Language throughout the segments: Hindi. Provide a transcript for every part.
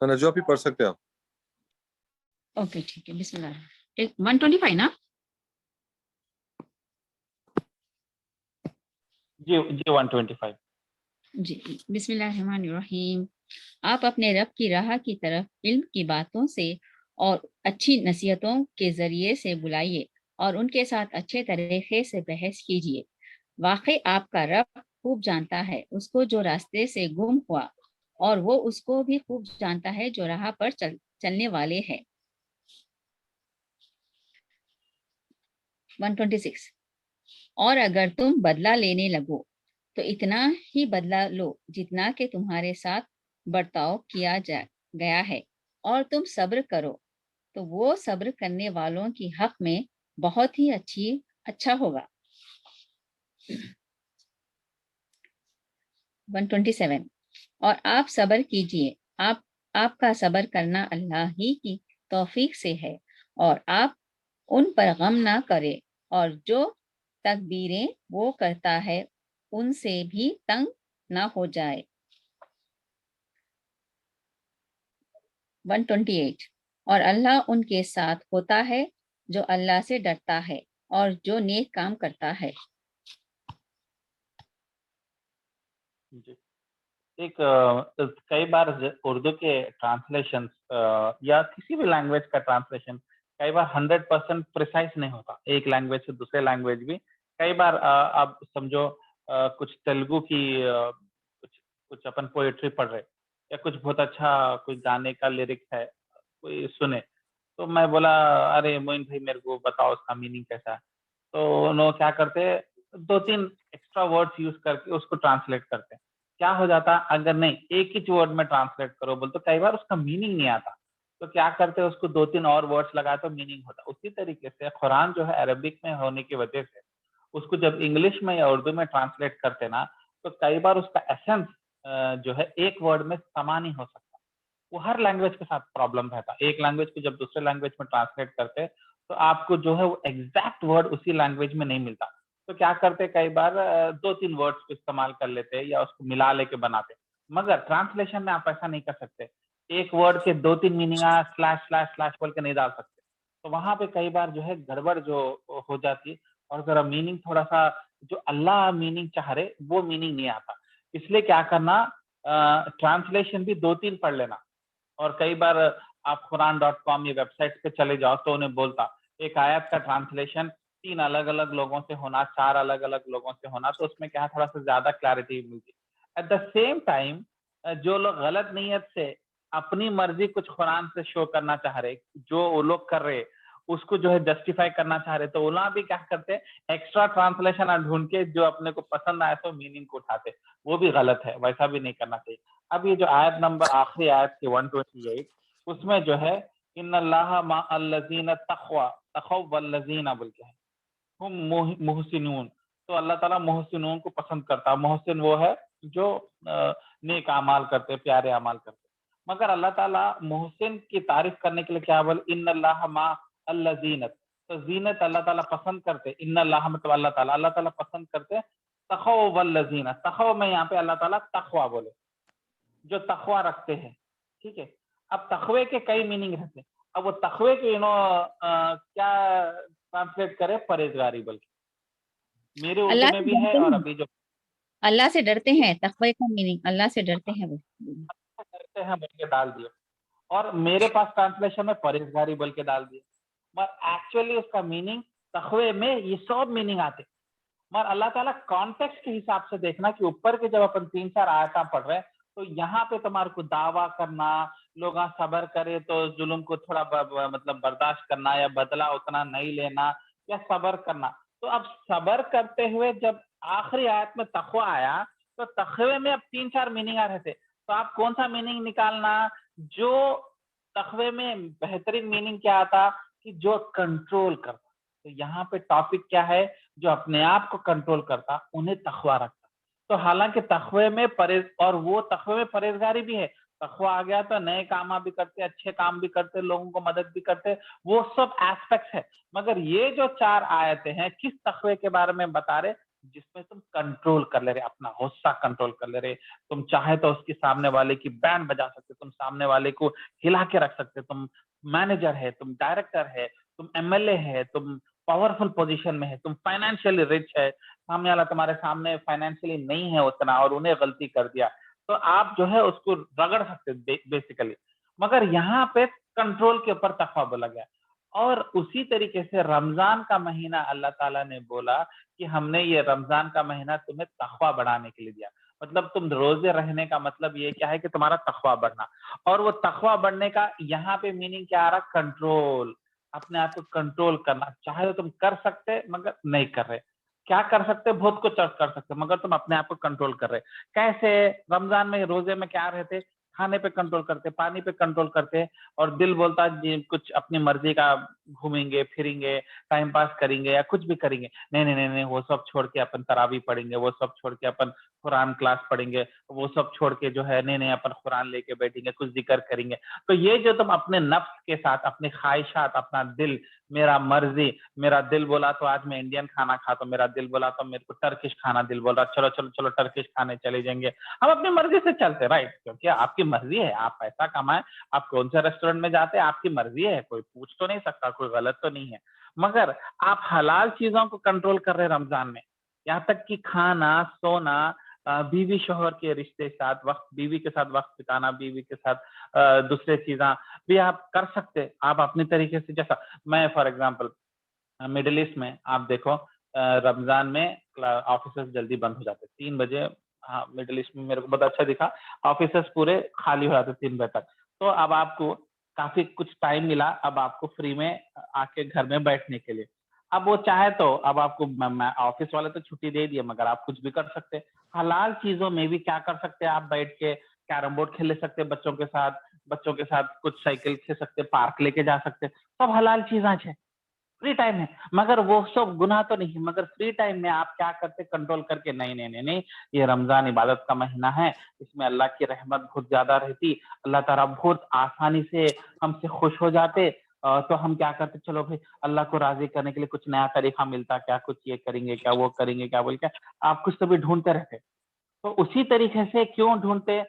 नजवा भी पढ़ सकते हैं आप। ओके ठीक है, बिस्मिल्लाह। 125 ना? जी जी 125। जी, बिस्मिल्लाहिर्रहमानिर्रहीम। आप अपने रब की राह की तरफ इल्म की बातों से और अच्छी नसीहतों के जरिए से बुलाइए और उनके साथ अच्छे तरीके से बहस कीजिए। वाकई आपका रब खूब जानता है उसको जो रास्ते से गुम हुआ, और वो उसको भी खूब जानता है जो राह पर चलने वाले हैं। 126। और अगर तुम बदला लेने लगो तो इतना ही बदला लो जितना कि तुम्हारे साथ बर्ताव किया गया है, और तुम सब्र करो तो वो सब्र करने वालों की हक में बहुत ही अच्छा होगा। 127। और आप सब्र कीजिए, आपका सब्र करना अल्लाह ही की तौफीक से है, और आप उन पर गम ना करें, और जो तकबीरें वो करता है उनसे भी तंग ना हो जाए। 128। और अल्लाह उनके साथ होता है जो अल्लाह से डरता है और जो नेक काम करता है। जी एक कई बार उर्दू के ट्रांसलेशन या किसी भी लैंग्वेज का ट्रांसलेशन कई बार 100% प्रिसाइज नहीं होता, एक लैंग्वेज से दूसरे लैंग्वेज भी। कई बार आप समझो कुछ तेलुगु की कुछ कुछ अपन पोएट्री पढ़ रहे, या कुछ बहुत अच्छा कोई गाने का लिरिक्स है कोई सुने, तो मैं बोला अरे मोइन भाई मेरे को बताओ उसका मीनिंग कैसा है। तो उन्होंने क्या करते हैं, 2-3 एक्स्ट्रा वर्ड्स यूज करके उसको ट्रांसलेट करते हैं। क्या हो जाता अगर नहीं एक ही वर्ड में ट्रांसलेट करो बोल, तो कई बार उसका मीनिंग नहीं आता। तो क्या करते हैं, उसको 2-3 और वर्ड्स लगा तो मीनिंग होता। उसी तरीके से कुरान जो है अरबिक में होने की वजह से उसको जब इंग्लिश में या उर्दू में ट्रांसलेट करते ना, तो कई बार उसका एसेंस जो है एक वर्ड में समा नहीं हो सकता। वो हर लैंग्वेज के साथ प्रॉब्लम रहता। एक लैंग्वेज को जब दूसरे लैंग्वेज में ट्रांसलेट करते तो आपको जो है वो एग्जैक्ट वर्ड उसी लैंग्वेज में नहीं मिलता। तो क्या करते कई बार 2-3 वर्ड्स को इस्तेमाल कर लेते हैं या उसको मिला लेके बनाते। मगर ट्रांसलेशन में आप ऐसा नहीं कर सकते, एक वर्ड के 2-3 मीनिंग स्लैश स्लैश स्लैश बोल के नहीं डाल सकते। तो वहां पे कई बार जो है गड़बड़ जो हो जाती, और जरा मीनिंग थोड़ा सा जो अल्लाह मीनिंग चाह रहे वो मीनिंग नहीं आता। इसलिए क्या करना, ट्रांसलेशन भी 2-3 पढ़ लेना। और कई बार आप कुरान.com ये वेबसाइट पे चले जाओ तो उन्हें बोलता एक आयत का ट्रांसलेशन 3 अलग अलग लोगों से होना, 4 अलग अलग लोगों से होना, तो उसमें क्या थोड़ा सा ज्यादा क्लैरिटी मिलती। एट द सेम टाइम जो लोग गलत नीयत से अपनी मर्जी कुछ कुरान से शो करना चाह रहे, जो वो लोग कर रहे उसको जो है जस्टिफाई करना चाह रहे, तो वो लोग भी क्या करते एक्स्ट्रा ट्रांसलेशन ढूंढ के जो अपने को पसंद आए तो मीनिंग को उठाते। वो भी गलत है, वैसा भी नहीं करना चाहिए। अब ये जो आयत नंबर आखिरी आयत की 128 उसमें जो है इन्नल्लाह मअल्लज़ीना तक़वा तक़व वल्लज़ीना बोल के है हम मुहसिनून। तो अल्लाह ताला मुहसिनून को पसंद करता है। मुहसिन वो है जो नेक अमाल करते, प्यारे अमाल करते। मगर अल्लाह ताला मुहसिन की तारीफ करने के लिए क्या बोले, इन्नल्लाह मअल्लज़ीनत। तो जीनत अल्लाह ताला पसंद करते, इन्नल्लाह मतलब अल्लाह ताला पसंद करते तक़व वल्लज़ीना। तक़व में यहाँ पे अल्लाह ताला तक़वा बोले, जो तकवा रखते हैं। ठीक है, अब तकवे के कई मीनिंग रहते हैं। अब वो तकवे के क्या ट्रांसलेट करे, परहेजगारी बोल के मेरे उर्दू अल्लाह में से भी है। डरते और हैं, अभी जो अल्लाह से डरते हैं, तकवे का मीनिंग अल्लाह से डरते हैं वो। करते हैं बोल के डाल दिए, और मेरे पास ट्रांसलेशन में परहेजगारी बोल के डाल दिए। मगर एक्चुअली उसका मीनिंग तकवे में ये सब मीनिंग आते। मगर अल्लाह ताला कॉन्टेक्स्ट के हिसाब से देखना कि ऊपर के जब अपन 3-4 आयता पढ़ रहे हैं तो यहाँ पे तुम्हारे को दावा करना, लोग सबर करे तो जुल्म को थोड़ा मतलब बर्दाश्त करना, या बदला उतना नहीं लेना, या सबर करना। तो अब सबर करते हुए जब आखिरी आयत में तकवा आया, तो तकवे में अब 3-4 मीनिंग आ रहे थे। तो आप कौन सा मीनिंग निकालना, जो तकवे में बेहतरीन मीनिंग क्या आता कि जो कंट्रोल करता। तो यहाँ पे टॉपिक क्या है, जो अपने आप को कंट्रोल करता उन्हें तकवा रखता। तो हालांकि तकवे में परहेज, और वो तकवे में परहेजगारी भी है। तकवा आ गया तो नए काम भी करते, अच्छे काम भी करते, लोगों को मदद भी करते, वो सब एस्पेक्ट्स है। मगर ये जो 4 आयतें हैं किस तकवे के बारे में बता रहे, जिसमें तुम कंट्रोल कर ले रहे, अपना गुस्सा कंट्रोल कर ले रहे। तुम चाहे तो उसके सामने वाले की बैंड बजा सकते, तुम सामने वाले को हिला के रख सकते हो, तुम मैनेजर है, तुम डायरेक्टर है, तुम एमएलए है, तुम पावरफुल पोजीशन में है, तुम फाइनेंशियली रिच है, सामने वाला तुम्हारे सामने फाइनेंशियली नहीं है उतना और उन्हें गलती कर दिया, तो आप जो है उसको रगड़ सकते बेसिकली। मगर यहाँ पे कंट्रोल के ऊपर तकवा बोला गया। और उसी तरीके से रमजान का महीना अल्लाह ताला ने बोला कि हमने ये रमजान का महीना तुम्हें तकवा बढ़ाने के लिए दिया। मतलब तुम रोजे रहने का मतलब ये क्या है कि तुम्हारा तकवा बढ़ना, और वो तकवा बढ़ने का यहाँ पे मीनिंग क्या आ रहा, कंट्रोल, अपने आप को कंट्रोल करना। चाहे तो तुम कर सकते मगर नहीं कर रहे, क्या कर सकते, बहुत कुछ कर सकते मगर तुम अपने आप को कंट्रोल कर रहे। कैसे? रमजान में रोजे में क्या रहते, खाने पे कंट्रोल करते, पानी पे कंट्रोल करते, और दिल बोलता जी कुछ अपनी मर्जी का घूमेंगे फिरेंगे, टाइम पास करेंगे या कुछ भी करेंगे, नहीं नहीं नहीं नहीं, वो सब छोड़ के अपन तरावी पढ़ेंगे, वो सब छोड़ के अपन कुरान क्लास पढ़ेंगे, वो सब छोड़ के जो है नहीं नहीं अपन कुरान लेके बैठेंगे, कुछ जिक्र करेंगे। तो ये जो तुम अपने नफ्स के साथ, अपने ख्वाहिशात, अपना दिल, मेरा मर्जी, मेरा दिल बोला तो आज मैं इंडियन खाना खाता हूँ, मेरा दिल बोला तो मेरे को टर्किश खाना दिल बोल रहा, चलो चलो चलो टर्किश खाने चले जाएंगे, हम अपनी मर्जी से चलते, राइट, क्योंकि आपकी मर्जी है, आप पैसा कमाए, आप कौन से रेस्टोरेंट में जाते हैं आपकी मर्जी है, कोई पूछ तो नहीं सकता, कोई गलत तो नहीं है। मगर आप हलाल चीजों को कंट्रोल कर रहे हैं रमजान में, यहाँ तक कि खाना, सोना, बीवी शोहर के रिश्ते साथ वक्त, बीवी के साथ वक्त बिताना, बीवी के साथ दूसरे चीजा भी आप कर सकते, आप अपनी तरीके से। जैसा मैं फॉर एग्जांपल मिडिल ईस्ट में आप देखो, रमजान में ऑफिस जल्दी बंद हो जाते 3 बजे। हाँ, मिडिल ईस्ट में मेरे को बहुत अच्छा दिखा, ऑफिस पूरे खाली हो जाते 3 बजे तक। तो अब आपको काफी कुछ टाइम मिला, अब आपको फ्री में आके घर में बैठने के लिए। अब वो चाहे तो अब आपको ऑफिस वाले तो छुट्टी दे दिए मगर आप कुछ भी कर सकते। हलाल चीजों में भी क्या कर सकते हैं, आप बैठ के कैरम बोर्ड खेल सकते बच्चों के साथ, बच्चों के साथ कुछ साइकिल खेल सकते, पार्क लेके जा सकते, सब हलाल चीजें है, फ्री टाइम है। मगर वो सब गुनाह तो नहीं, मगर फ्री टाइम में आप क्या करते, कंट्रोल करके नहीं नहीं नहीं नहीं, ये रमजान इबादत का महीना है, इसमें अल्लाह की रहमत बहुत ज्यादा रहती, अल्लाह ताला बहुत आसानी से हमसे खुश हो जाते। तो हम क्या करते, चलो भाई अल्लाह को राजी करने के लिए कुछ नया तरीका मिलता क्या, कुछ ये करेंगे क्या, वो करेंगे क्या बोल के आप कुछ तो भी ढूंढते रहते। तो उसी तरीके से क्यों ढूंढते,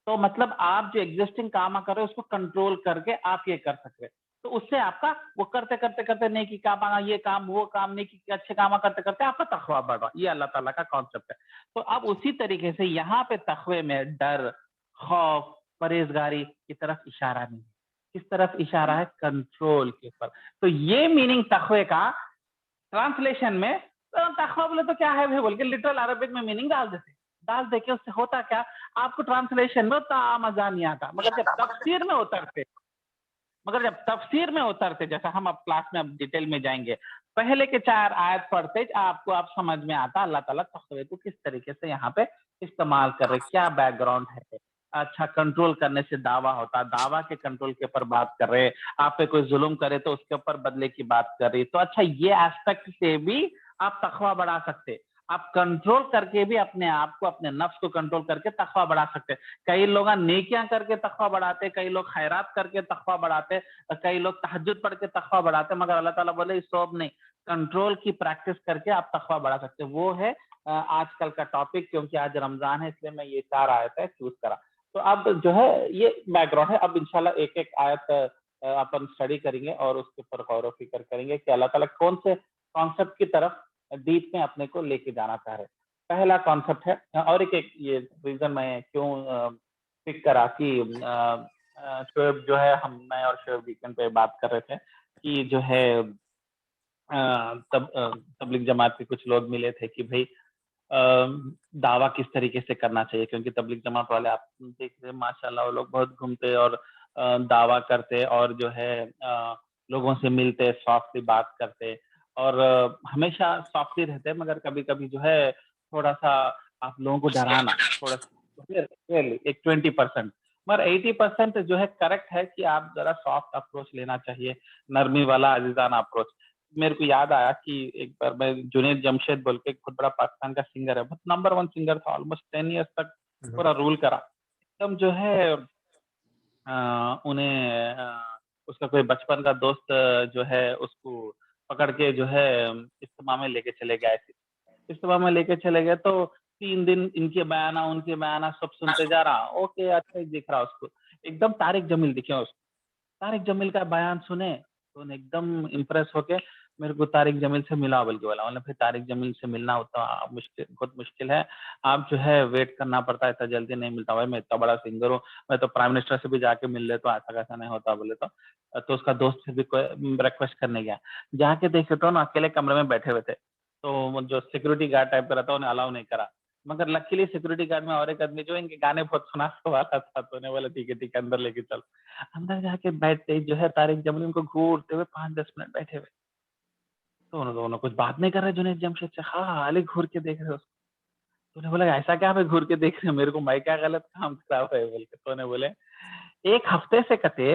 तो मतलब आप जो एग्जिस्टिंग काम कर रहे हो उसको कंट्रोल करके आप ये कर सकते हैं। तो उससे आपका वो करते करते करते नेकी काम आना, ये काम वो काम, नेकी के अच्छे काम करते करते आपका तकवा बढ़ रहा, ये अल्लाह ताला का कॉन्सेप्ट है। तो अब उसी तरीके से यहाँ पे तकवे में डर, खौफ, परहेजगारी की तरफ इशारा नहीं है, किस तरफ इशारा है, कंट्रोल के ऊपर। तो ये मीनिंग तकवे का ट्रांसलेशन में, तो तकवा बोले तो क्या है भाई बोल के लिटरल अरबिक में मीनिंग डाल देते, डाल दे के उससे होता क्या, आपको ट्रांसलेशन में उतना मजा नहीं आता, मगर जब तफसीर में उतरते, जैसा हम अब क्लास में अब डिटेल में जाएंगे, पहले के 4 आयत पढ़ते आपको आप समझ में आता अल्लाह ताला तकवे को किस तरीके से यहाँ पे इस्तेमाल कर रहे, क्या बैकग्राउंड है। अच्छा, कंट्रोल करने से दावा होता, दावा के कंट्रोल के ऊपर बात कर रहे, आप पे कोई जुल्म करे तो उसके ऊपर बदले की बात कर रही। तो अच्छा, ये एस्पेक्ट से भी आप तकवा बढ़ा सकते, आप कंट्रोल करके भी अपने आप को, अपने नफ्स को कंट्रोल करके तकवा बढ़ा सकते। कई लोग नेकियां करके तकवा बढ़ाते, कई लोग खैरात करके तकवा बढ़ाते, कई लोग तहज्जुद पढ़ के तकवा बढ़ाते, मगर अल्लाह ताला बोले इस सब नहीं, कंट्रोल की प्रैक्टिस करके आप तकवा बढ़ा सकते। वो है आजकल का टॉपिक, क्योंकि आज रमजान है इसलिए मैं ये 4 आयत चूज करा। तो अब जो है ये बैकग्राउंड है, अब इंशाल्लाह एक एक आयत अपन स्टडी करेंगे और उसके ऊपर गौर व फिक्र करेंगे कि अल्लाह ताला कौन से कॉन्सेप्ट की तरफ डीप में अपने को लेके जाना चाह रहे। पहला कॉन्सेप्ट है, और एक ये रीजन मैं क्यों पिक करा कि शोएब जो है, हम मैं और शोएब वीकेंड पे बात कर रहे थे कि जो है तबलीग जमात के कुछ लोग मिले थे कि भाई दावा किस तरीके से करना चाहिए, क्योंकि तबलीग जमात वाले आप देख रहे हैं माशाल्लाह वो लोग बहुत घूमते और दावा करते और जो है लोगों से मिलते, सॉफ्टली बात करते और हमेशा सॉफ्टली रहते, मगर कभी कभी जो है थोड़ा सा आप लोगों को डराना, थोड़ा सा एक 20%, मगर 80% जो है करेक्ट है कि आप जरा सॉफ्ट अप्रोच लेना चाहिए, नरमी वाला अजीजाना अप्रोच। मेरे को याद आया कि एक बार मैं, जुनैद जमशेद बोल के बहुत बड़ा पाकिस्तान का सिंगर है, बहुत नंबर 1 सिंगर था, ऑलमोस्ट 10 ईयर्स तक पूरा रूल करा। एकदम जो है उन्हें उसका कोई बचपन का दोस्त जो है उसको पकड़ के जो है इज्तिमा में लेके चले गए थे। इज्तिमा में लेके चले गए तो 3 दिन इनके बयाना उनके बयाना सब सुनते जा रहा, ओके अच्छा ही दिख रहा उसको। एकदम तारिक जमील दिखे उसको। तारिक जमील का बयान सुने तो उन्हें एकदम इम्प्रेस होके मेरे को तारिक जमील से मिलाओ बल्कि बोला। मतलब फिर तारिक जमील से मिलना उतना मुश्किल, बहुत मुश्किल है। आप जो है वेट करना पड़ता है, इतना जल्दी नहीं मिलता। भाई मैं इतना बड़ा सिंगर हूँ, मैं तो प्राइम मिनिस्टर से भी जाके मिल लेता हूँ, ऐसा कैसा नहीं होता बोले तो। तो उसका दोस्त फिर भी रिक्वेस्ट करने गया। जाके देखे तो ना अकेले कमरे में बैठे हुए थे। तो वो जो सिक्योरिटी गार्ड टाइप का रहता है उन्हें अलाउ नहीं करा। मगर लकीली सिक्योरिटी गार्ड में और एक आदमी जो इनके गाने बहुत सुना वाला था, तो उन्हें बोला ठीक है अंदर लेके चलो। अंदर जाके बैठते ही जो है तारिक जमील उनको घूरते हुए 5-10 मिनट बैठे हुए। तो उन्होंने दोनों कुछ बात नहीं कर रहे जुनैद जमशेद से। हाँ, खाली घूर के देख रहे उसको। तो उन्हें बोला ऐसा क्या मैं घूर के देख रहे हो मेरे को, मैं क्या गलत काम करा हुआ है बोल के। तो उन्हें बोले 1 हफ्ते से कते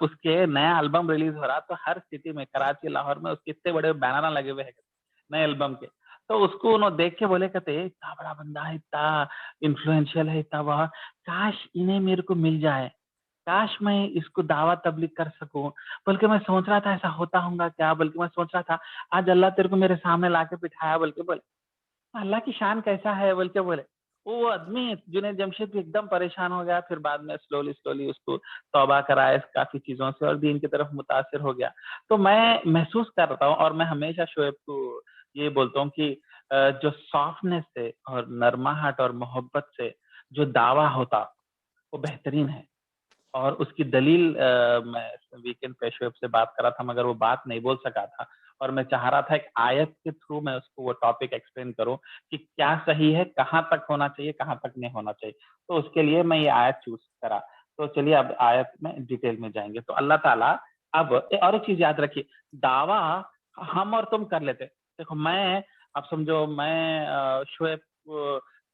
उसके नया एल्बम रिलीज हो रहा, तो हर सिटी में कराची, लाहौर में उसके इतने बड़े बैनर लगे हुए हैं नए एल्बम के। तो उसको उन्होंने देख के बोले कहते इतना बड़ा बंदा है, इतना इन्फ्लुएंशियल है, इतना वह, काश इन्हें मेरे को मिल जाए, काश मैं इसको दावा तबलीग कर सकूं। बल्कि मैं सोच रहा था ऐसा होता होगा क्या, बल्कि मैं सोच रहा था आज अल्लाह तेरे को मेरे सामने लाके बिठाया, बल्कि बोले अल्लाह की शान कैसा है बोल के बोले। वो आदमी जुनैद जमशेद भी एकदम परेशान हो गया। फिर बाद में स्लोली स्लोली उसको तौबा कराया काफी चीजों से और दीन की तरफ मुतासिर हो गया। तो मैं महसूस करता हूँ और मैं हमेशा शोएब को ये बोलता हूँ कि जो सॉफ्टनेस से और नरमाहट और मोहब्बत से जो दावा होता वो बेहतरीन है। और उसकी दलील मैं वीकेंड पे शोएब से बात कर रहा था मगर वो बात नहीं बोल सका था, और मैं चाह रहा था एक आयत के थ्रू मैं उसको वो टॉपिक एक्सप्लेन करूं कि क्या सही है, कहाँ तक होना चाहिए, कहाँ तक नहीं होना चाहिए। तो उसके लिए मैं ये आयत चूज करा। तो चलिए अब आयत में डिटेल में जाएंगे। तो अल्लाह ताला अब और एक चीज याद रखिए, दावा हम और तुम कर लेते। देखो मैं, अब समझो मैं शोएब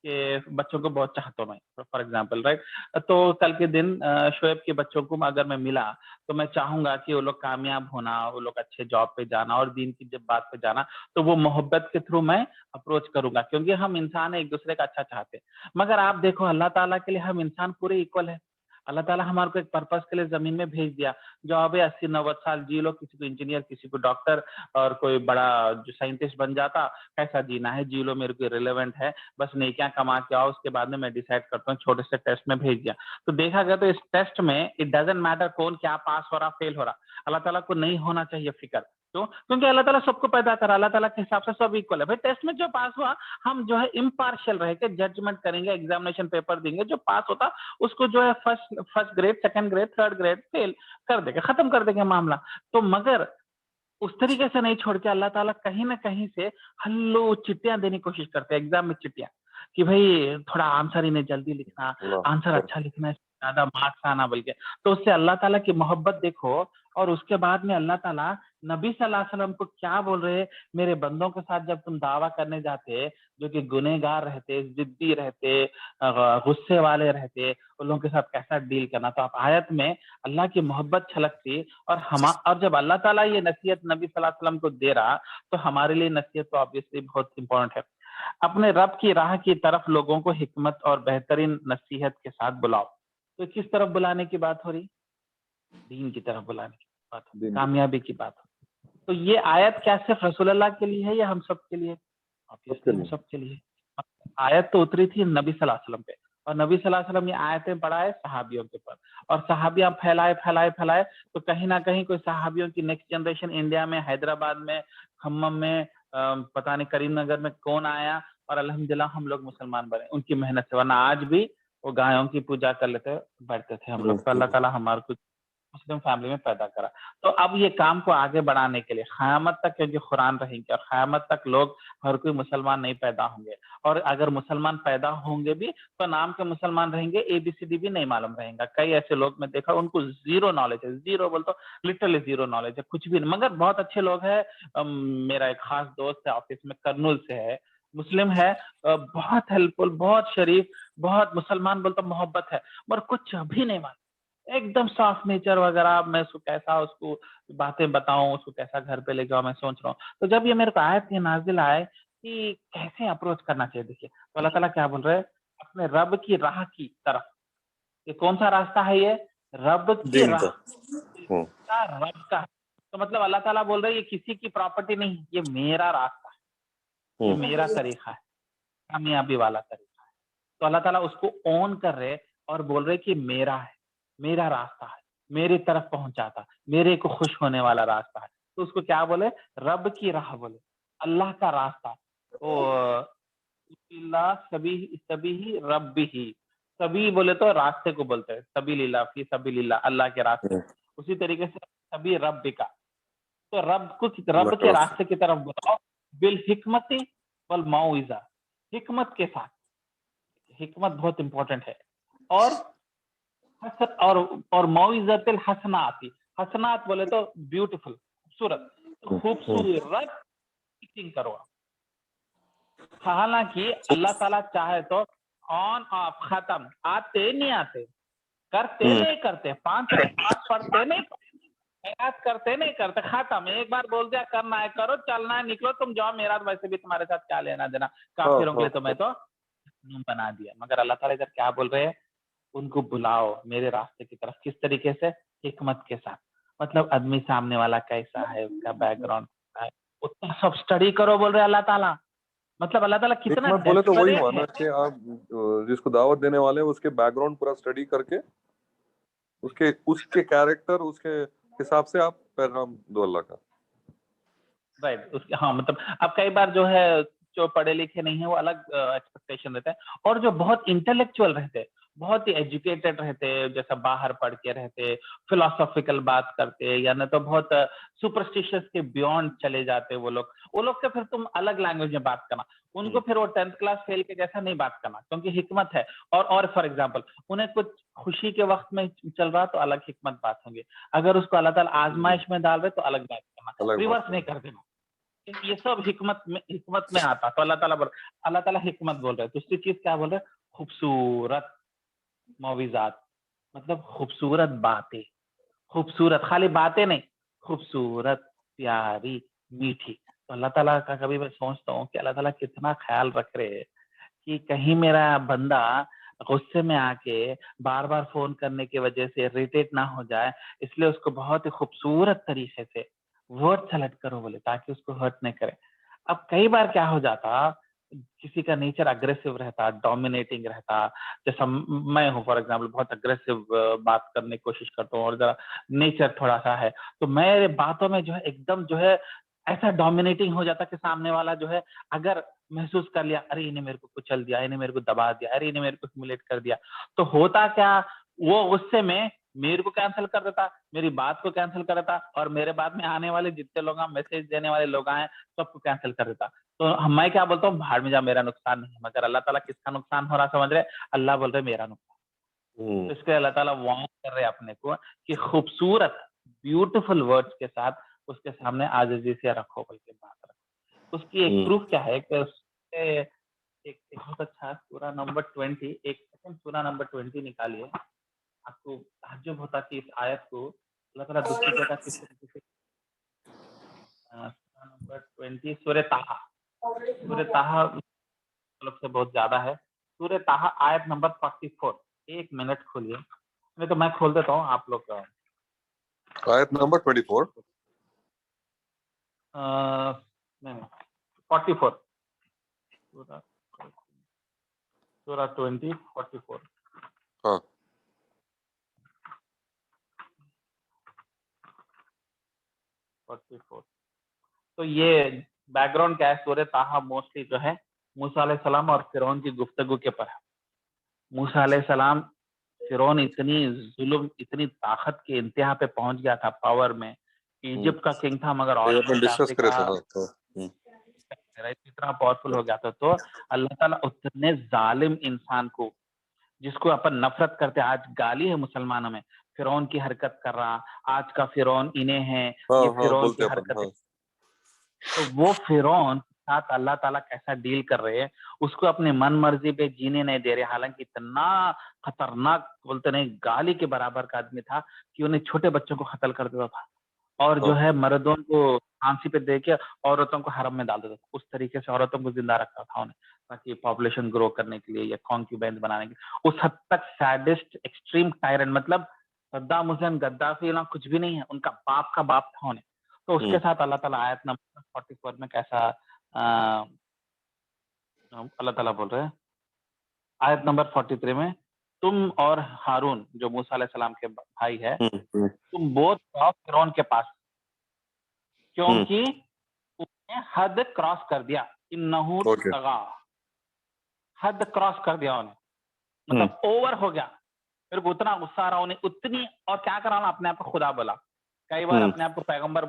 के बच्चों को बहुत चाहता हूँ मैं, फॉर एग्जाम्पल राइट। तो कल के दिन शोएब के बच्चों को अगर मैं मिला तो मैं चाहूंगा कि वो लोग कामयाब होना, वो लोग अच्छे जॉब पे जाना और दीन की जब बात पे जाना, तो वो मोहब्बत के थ्रू मैं अप्रोच करूंगा, क्योंकि हम इंसान एक दूसरे का अच्छा चाहते हैं। मगर आप देखो अल्लाह ताला के लिए हम इंसान पूरे इक्वल है। अल्लाह ताला हमारे को एक पर्पस के लिए जमीन में भेज दिया। जो अभी 80-90 साल जी लो, किसी को इंजीनियर, किसी को डॉक्टर और कोई बड़ा जो साइंटिस्ट बन जाता, कैसा जीना है जी लो, मेरे को रिलेवेंट है, बस नेकियां कमा के आओ, उसके बाद में मैं डिसाइड करता हूँ। छोटे से टेस्ट में भेज दिया। तो देखा गया तो इस टेस्ट में इट डजेंट मैटर कौन क्या पास हो रहा फेल हो रहा, अल्लाह ताला को नहीं होना चाहिए फिक्र। क्यों? क्योंकि अल्लाह ताला सबको पैदा करा, अल्लाह ताला के हिसाब से सब इक्वल है। भाई टेस्ट में जो पास हुआ, हम जो है इम्पार्शियल रह के जजमेंट करेंगे, एग्जामिनेशन पेपर देंगे, जो पास होता उसको जो है first first grade, second grade, third grade fail कर देंगे, खत्म कर देंगे मामला। तो मगर उस तरीके से नहीं छोड़ के अल्लाह ताला कहीं ना कहीं से हल्लो चिट्टियां देने की कोशिश करते हैं, एग्जाम में चिट्टियां, कि भाई थोड़ा आंसर इन्हें जल्दी लिखना, अल्लाह आंसर अकबर। अच्छा लिखना है, ज्यादा मार्क्स आना बोल के। तो उससे अल्लाह ताला की मोहब्बत देखो। और उसके बाद में अल्लाह ताला नबी सल्लल्लाहु अलैहि वसल्लम को क्या बोल रहे हैं, मेरे बंदों के साथ जब तुम दावा करने जाते जो कि गुनहगार रहते, जिद्दी रहते, गुस्से वाले रहते, उन लोगों के साथ कैसा डील करना। तो आप आयत में अल्लाह की मोहब्बत छलकती। और जब अल्लाह ताला ये नसीहत नबी सल्लल्लाहु अलैहि वसल्लम को दे रहा, तो हमारे लिए नसीहत तो ऑब्वियसली बहुत इंपॉर्टेंट है। अपने रब की राह की तरफ लोगों को हिकमत और बेहतरीन नसीहत के साथ बुलाओ। तो किस तरफ बुलाने की बात हो रही? दीन की तरफ बुलाने की बात हो, दिन की कामयाबी की बात हो। तो ये आयत क्या सिर्फ रसूल अल्लाह के लिए है या हम सब के लिए? सबके ऑब्वियसली हम लिए। सब के लिए। आयत तो उतरी थी नबी सल्लल्लाहु अलैहि वसल्लम पे, और नबी सल्लल्लाहु अलैहि वसल्लम ये आयतें पढ़ाए सहाबियों के ऊपर, और सहाबियां फैलाए फैलाए फैलाए। तो कहीं ना कहीं कोई सहाबियों की नेक्स्ट जनरेशन इंडिया में, हैदराबाद में, खम्मम में, पता नहीं करीमनगर में कौन आया, और अल्हम्दुलिल्लाह हम लोग मुसलमान बने उनकी मेहनत से। वरना आज भी वो गायों की पूजा कर लेते बैठते थे हम लोग। तो अल्लाह ताला हमारे को मुस्लिम फैमिली में पैदा करा। तो अब ये काम को आगे बढ़ाने के लिए क़यामत तक, क्योंकि कुरान रहेंगे और क़यामत तक लोग, हर कोई मुसलमान नहीं पैदा होंगे। और अगर मुसलमान पैदा होंगे भी तो नाम के मुसलमान रहेंगे, एबीसीडी भी नहीं मालूम रहेगा। कई ऐसे लोग मैं देखा उनको जीरो नॉलेज है, जीरो बोल तो लिटरली जीरो नॉलेज है, कुछ भी नहीं, मगर बहुत अच्छे लोग हैं। मेरा एक खास दोस्त है ऑफिस में, कर्नूल से है, मुस्लिम है, बहुत हेल्पफुल, बहुत शरीफ, बहुत मुसलमान बोलता मोहब्बत है, मगर कुछ भी नहीं मालूम, एकदम सॉफ्ट नेचर वगैरह। मैं उसको कैसा, उसको बातें बताऊं, उसको कैसा घर पे ले जाऊं, मैं सोच रहा हूँ। तो जब ये मेरे को आयत ये नाजिल आए कि कैसे अप्रोच करना चाहिए, देखिए तो अल्लाह ताला क्या बोल रहे हैं, अपने रब की राह की तरफ। ये कौन सा रास्ता है ये? रब की दिन राह, का। हम्म। इसका रब का। तो मतलब अल्लाह ताला बोल रहे हैं ये किसी की प्रॉपर्टी नहीं, ये मेरा रास्ता है, ये हम्म। मेरा तरीका है, कामयाबी वाला तरीका। तो अल्लाह ताला उसको ऑन कर रहे, और बोल रहे कि मेरा है, मेरा रास्ता है, मेरी तरफ पहुँचाता, मेरे को खुश होने वाला रास्ता है। तो उसको क्या बोले? रब की राह बोले, अल्लाह का रास्ता। तो इल्ला सभी सबीही रब्बिही, सभी बोले तो रास्ते को बोलते हैं, सबीलिल्लाह फी सबीलिल्लाह, अल्लाह के रास्ते। हम्म, उसी तरीके से सभी रब्बिका, तो अल्लाह रब का के रास्ता। रास्ते की तरफ बुलाओ, बिल हिकमती वल मौइज़ा, हिकमत के साथ। हिकमत बहुत इंपॉर्टेंट है। और हसन और मौइज़तिल हसनाती, हसनात बोले तो ब्यूटीफुल, खूबसूरत। तो हम्म, खूबसूरत टीचिंग करो। हालांकि अल्लाह ताला चाहे तो ऑन ऑफ खत्म, आते नहीं आते, करते हम्म, नहीं करते, पांच पांच पढ़ते नहीं, याद करते नहीं करते, खत्म। एक बार बोल दिया करना है करो, चलना है निकलो, तुम जाओ, मेरा तो वैसे भी तुम्हारे साथ क्या लेना देना, हाँ काफिरों के हाँ लिए तो हाँ। मैं तो बना दिया। मगर अल्लाह ताला इधर क्या बोल रहे हैं? उनको बुलाओ मेरे रास्ते की तरफ, किस तरीके से? हिकमत के साथ। मतलब आदमी सामने वाला कैसा है, उसका बैकग्राउंड है, उतना सब स्टडी करो बोल रहे हैं अल्लाह ताला। मतलब अल्लाह ताला कितना हिकमत बोले तो वही हुआ डेस्परेट ना है। कि आप जिसको दावत देने वाले हैं उसके बैकग्राउंड पूरा स्टडी करके उसके उसके कैरेक्टर उसके हिसाब से आप पैगाम दो अल्लाह का। राइट, उसके हाँ, मतलब अब कई बार जो है, जो पढ़े लिखे नहीं है वो अलग एक्सपेक्टेशन रहता है, और जो बहुत इंटेलेक्चुअल रहते हैं, बहुत ही एजुकेटेड रहते हैं, जैसा बाहर पढ़ के रहते, फिलोसॉफिकल बात करते, या न तो बहुत सुपरस्टिशियस के बियॉन्ड चले जाते वो लोग से फिर तुम अलग लैंग्वेज में बात करना। उनको फिर वो 10th क्लास फेल के जैसा नहीं बात करना, क्योंकि हिकमत है। और फॉर एग्जाम्पल, उन्हें कुछ खुशी के वक्त में चल रहा तो अलग हिकमत बात होंगी, अगर उसको अल्लाह ताला हम्म, आजमाइश में डाल रहे तो अलग बात करना, अलग बात रिवर्स है। नहीं कर देना। ये सब हिकमत में आता। तो अल्लाह ताला हिकमत बोल रहे हैं। दूसरी चीज क्या बोल रहे हैं? खूबसूरत मौविजात, मतलब खूबसूरत बातें, खूबसूरत खाली बातें नहीं, खूबसूरत, प्यारी, मीठी। तो अल्लाह ताला का कभी मैं सोचता हूँ कि अल्लाह ताला कितना ख्याल रख रहे हैं कि कहीं मेरा बंदा गुस्से में आके बार बार फोन करने की वजह से इरिटेट ना हो जाए, इसलिए उसको बहुत ही खूबसूरत तरीके से वर्ड सेलेक्ट करो बोले, ताकि उसको हर्ट नहीं करे। अब कई बार क्या हो जाता, किसी का नेचर अग्रेसिव रहता, डोमिनेटिंग रहता, जैसा मैं हूँ फॉर एग्जाम्पल, बहुत अग्रेसिव बात करने की कोशिश करता हूँ, और जरा नेचर थोड़ा सा है, तो मेरे बातों में जो है एकदम जो है ऐसा डोमिनेटिंग हो जाता कि सामने वाला जो है, अगर महसूस कर लिया, अरे इन्हें मेरे को कुचल दिया, इन्हें मेरे को दबा दिया, अरे इन्हें मेरे को ह्यूमिलेट कर दिया, तो होता क्या, वो गुस्से में मेरे को कैंसिल कर देता, मेरी बात को कैंसिल कर देता, और मेरे बाद में आने वाले जितने लोग हैं, मैसेज देने वाले लोग आए, सबको कैंसिल कर देता। तो मैं क्या बोलता हूँ, भाड़ में जा, मेरा नुकसान नहीं है। मगर अल्लाह ताला किसका नुकसान हो रहा समझ रहे? अल्लाह बोल रहे मेरा नुकसान। हम्म, तो इसके अल्लाह ताला वार्न कर रहे हैं अपने को कि खूबसूरत ब्यूटीफुल वर्ड्स के साथ उसके सामने आजिज़ी से रखो, बोल के बात रखो। उसकी एक हम्म। प्रूफ क्या है कि उसके एक बहुत अच्छा सूरा नंबर 20, एक सेकंड, सूरा नंबर 20 निकालिए। आपको ताज्जुब होता कि इस आयत को अल्लाह ताला दूसरी जगह किस तरीके से सूरा नंबर 20, सूरह ताहा, सूरह ताहा मतलब से बहुत ज्यादा है। सूरह ताहा आयत नंबर 44। एक मिनट खोलिए, नहीं तो मैं खोल देता हूँ, आप लोग आयत नंबर 24। नहीं, 44, सूरा सूरा 20, 44, हाँ 44। तो ये बैकग्राउंड क्या है? सूरह ताहा मोस्टली जो है मूसा अलैहिस्सलाम और फिरौन की गुफ्तगू के ऊपर है। मूसा अलैहिस्सलाम, फिरौन इतनी जुल्म, इतनी ताकत के इंतहा पे पहुंच गया था पावर में, हम्म, इजिप्ट का किंग था, मगर ये ऑल अपन वेस्ट डिस्कस करे अफ्रीका, थे। हाँ हाँ। इतना पावरफुल हो गया था। तो अल्लाह ताला उतने जालिम इंसान को, जिसको अपन नफरत करते, आज गाली है मुसलमानों में, फिरौन की हरकत कर रहा, आज का फिरौन इन्हें है, हाँ ये हाँ फिरौन की बोलते अपन हरकतें। हाँ। तो वो फिरौन के साथ अल्लाह ताला कैसा डील कर रहे हैं, उसको अपने मन मर्जी पे जीने नहीं दे रहे। हालांकि इतना खतरनाक, बोलते नहीं, गाली के बराबर का आदमी था कि उन्हें छोटे बच्चों को कत्ल कर देता था, और जो हाँ है मर्दों को फांसी पे दे के औरतों को हरम में डाल देता था। उस तरीके से औरतों को जिंदा रखता था उन्हें, ताकि पॉपुलेशन ग्रो करने के लिए या कॉन्क्यूबेंस बनाने के लिए। उस हद तक सैडिस्ट, एक्सट्रीम टायरेंट, मतलब सद्दाम हुसैन, गद्दाफी ना कुछ भी नहीं है, उनका बाप का बाप था उन्हें। तो उसके हम्म, साथ अल्लाह ताला आयत नंबर 44 में कैसा अल्लाह ताला बोल रहे हैं, आयत नंबर 43 में, तुम और हारून जो मूसा अलैहिस्सलाम के भाई है, हम्म, तुम बोथ जाओ फिरौन के पास, क्योंकि उसने हद क्रॉस कर दिया। इन्नहु ओके, तगा, हद क्रॉस कर दिया उन्हें, मतलब ओवर हो गया। फिर को उतना गुस्सा आ रहा उन्हें, उतनी, और क्या करा ना, अपने आप को खुदा बोला। कई बार अपने आप को पैगंबर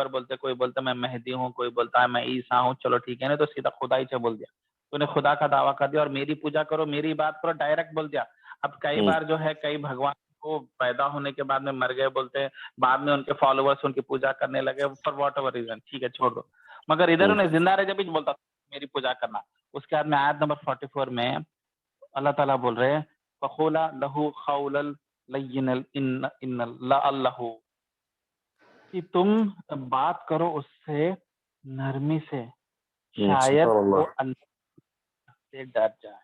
बोलते, कोई बोलता मैं मेहदी हूँ, कोई बोलता है मैं ईसा हूँ, चलो ठीक है ना, तो सीधा खुदा ही से बोल दिया। तूने खुदा का दावा कर दिया और मेरी पूजा करो, मेरी बात करो, डायरेक्ट बोल दिया। अब कई बार जो है, कई भगवान को पैदा होने के बाद में मर गए बोलते हैं, बाद में उनके फॉलोअर्स उनकी पूजा करने लगे फॉर वॉट एवर रीजन, ठीक है छोड़ दो। मगर इधर उन्हें जिंदा रहे जब भी बोलता मेरी पूजा करना। उसके बाद में आयत नंबर 44 में अल्लाह ताला बोल रहे हैं, फखोला लहू खौलल लय्यिनल इन्न लअल्लहु, कि तुम बात करो उससे नरमी से, शायद वो अल्लाह से डर जाए।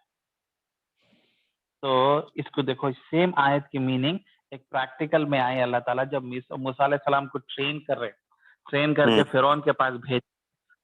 तो इसको देखो, सेम आयत की मीनिंग एक प्रैक्टिकल में आई। अल्लाह ताला जब मूसा अलैहिस्सलाम को ट्रेन करके फिरौन के पास भेज,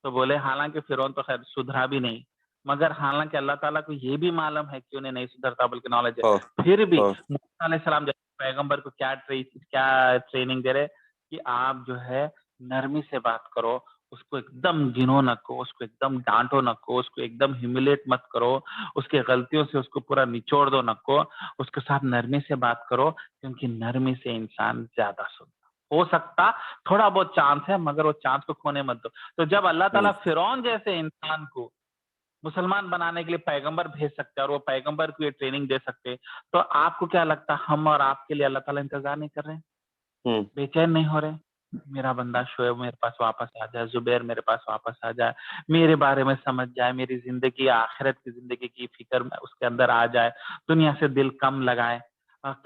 तो बोले, हालांकि फिरौन तो खैर सुधरा भी नहीं, मगर हालांकि अल्लाह ताला को ये भी मालूम है कि उन्हें नहीं सुधरता, बल्कि नॉलेज है, फिर भी मूसा अलैहिस्सलाम जैसे पैगंबर को क्या ट्रेनिंग दे रहे कि आप जो है नरमी से बात करो, उसको एकदम गिनो न को, उसको एकदम डांटो न को, उसको एकदम ह्यूमिलेट मत करो, उसके गलतियों से उसको पूरा निचोड़ दो न को, उसके साथ नरमी से बात करो, क्योंकि नरमी से इंसान ज्यादा सुनता। हो सकता थोड़ा बहुत चांस है, मगर वो चांस को खोने मत दो। तो जब अल्लाह ताला फिरौन जैसे इंसान को मुसलमान बनाने के लिए पैगंबर भेज सकते हैं और वो पैगंबर को ये ट्रेनिंग दे सकते हैं, तो आपको क्या लगता है हम और आपके लिए अल्लाह ताला इंतजार नहीं कर रहे हैं? बेचैन नहीं हो रहे? मेरा बंदा शोएब मेरे पास वापस आ जाए, जुबैर मेरे पास वापस आ जाए, मेरे बारे में समझ जाए, मेरी जिंदगी आखिरत की जिंदगी की फिक्र में उसके अंदर आ जाए, दुनिया से दिल कम लगाए।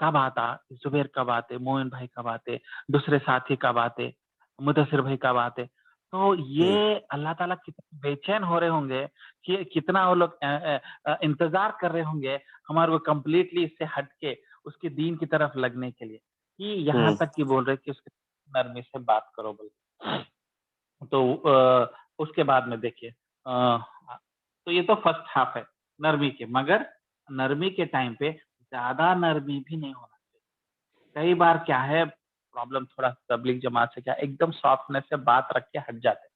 कब आता जुबैर, कब आते मोइन भाई, कब आते दूसरे साथी, कब आते मुदस्सिर भाई, कब आते? तो ये अल्लाह ताला कितने बेचैन हो रहे होंगे, कि कितना वो लोग इंतजार कर रहे होंगे हमारे को कंप्लीटली इससे हटके उसके दीन की तरफ लगने के लिए, कि यहाँ तक कि बोल रहे कि उसके नरमी से बात करो बोल। तो उसके बाद में देखिए, तो ये तो फर्स्ट हाफ है नरमी के, मगर नरमी के टाइम पे ज्यादा नरमी भी नहीं होना चाहिए। कई बार क्या है प्रॉब्लम, थोड़ा तबलीग जमात से क्या एकदम सॉफ्टनेस से बात रख के हट जाते,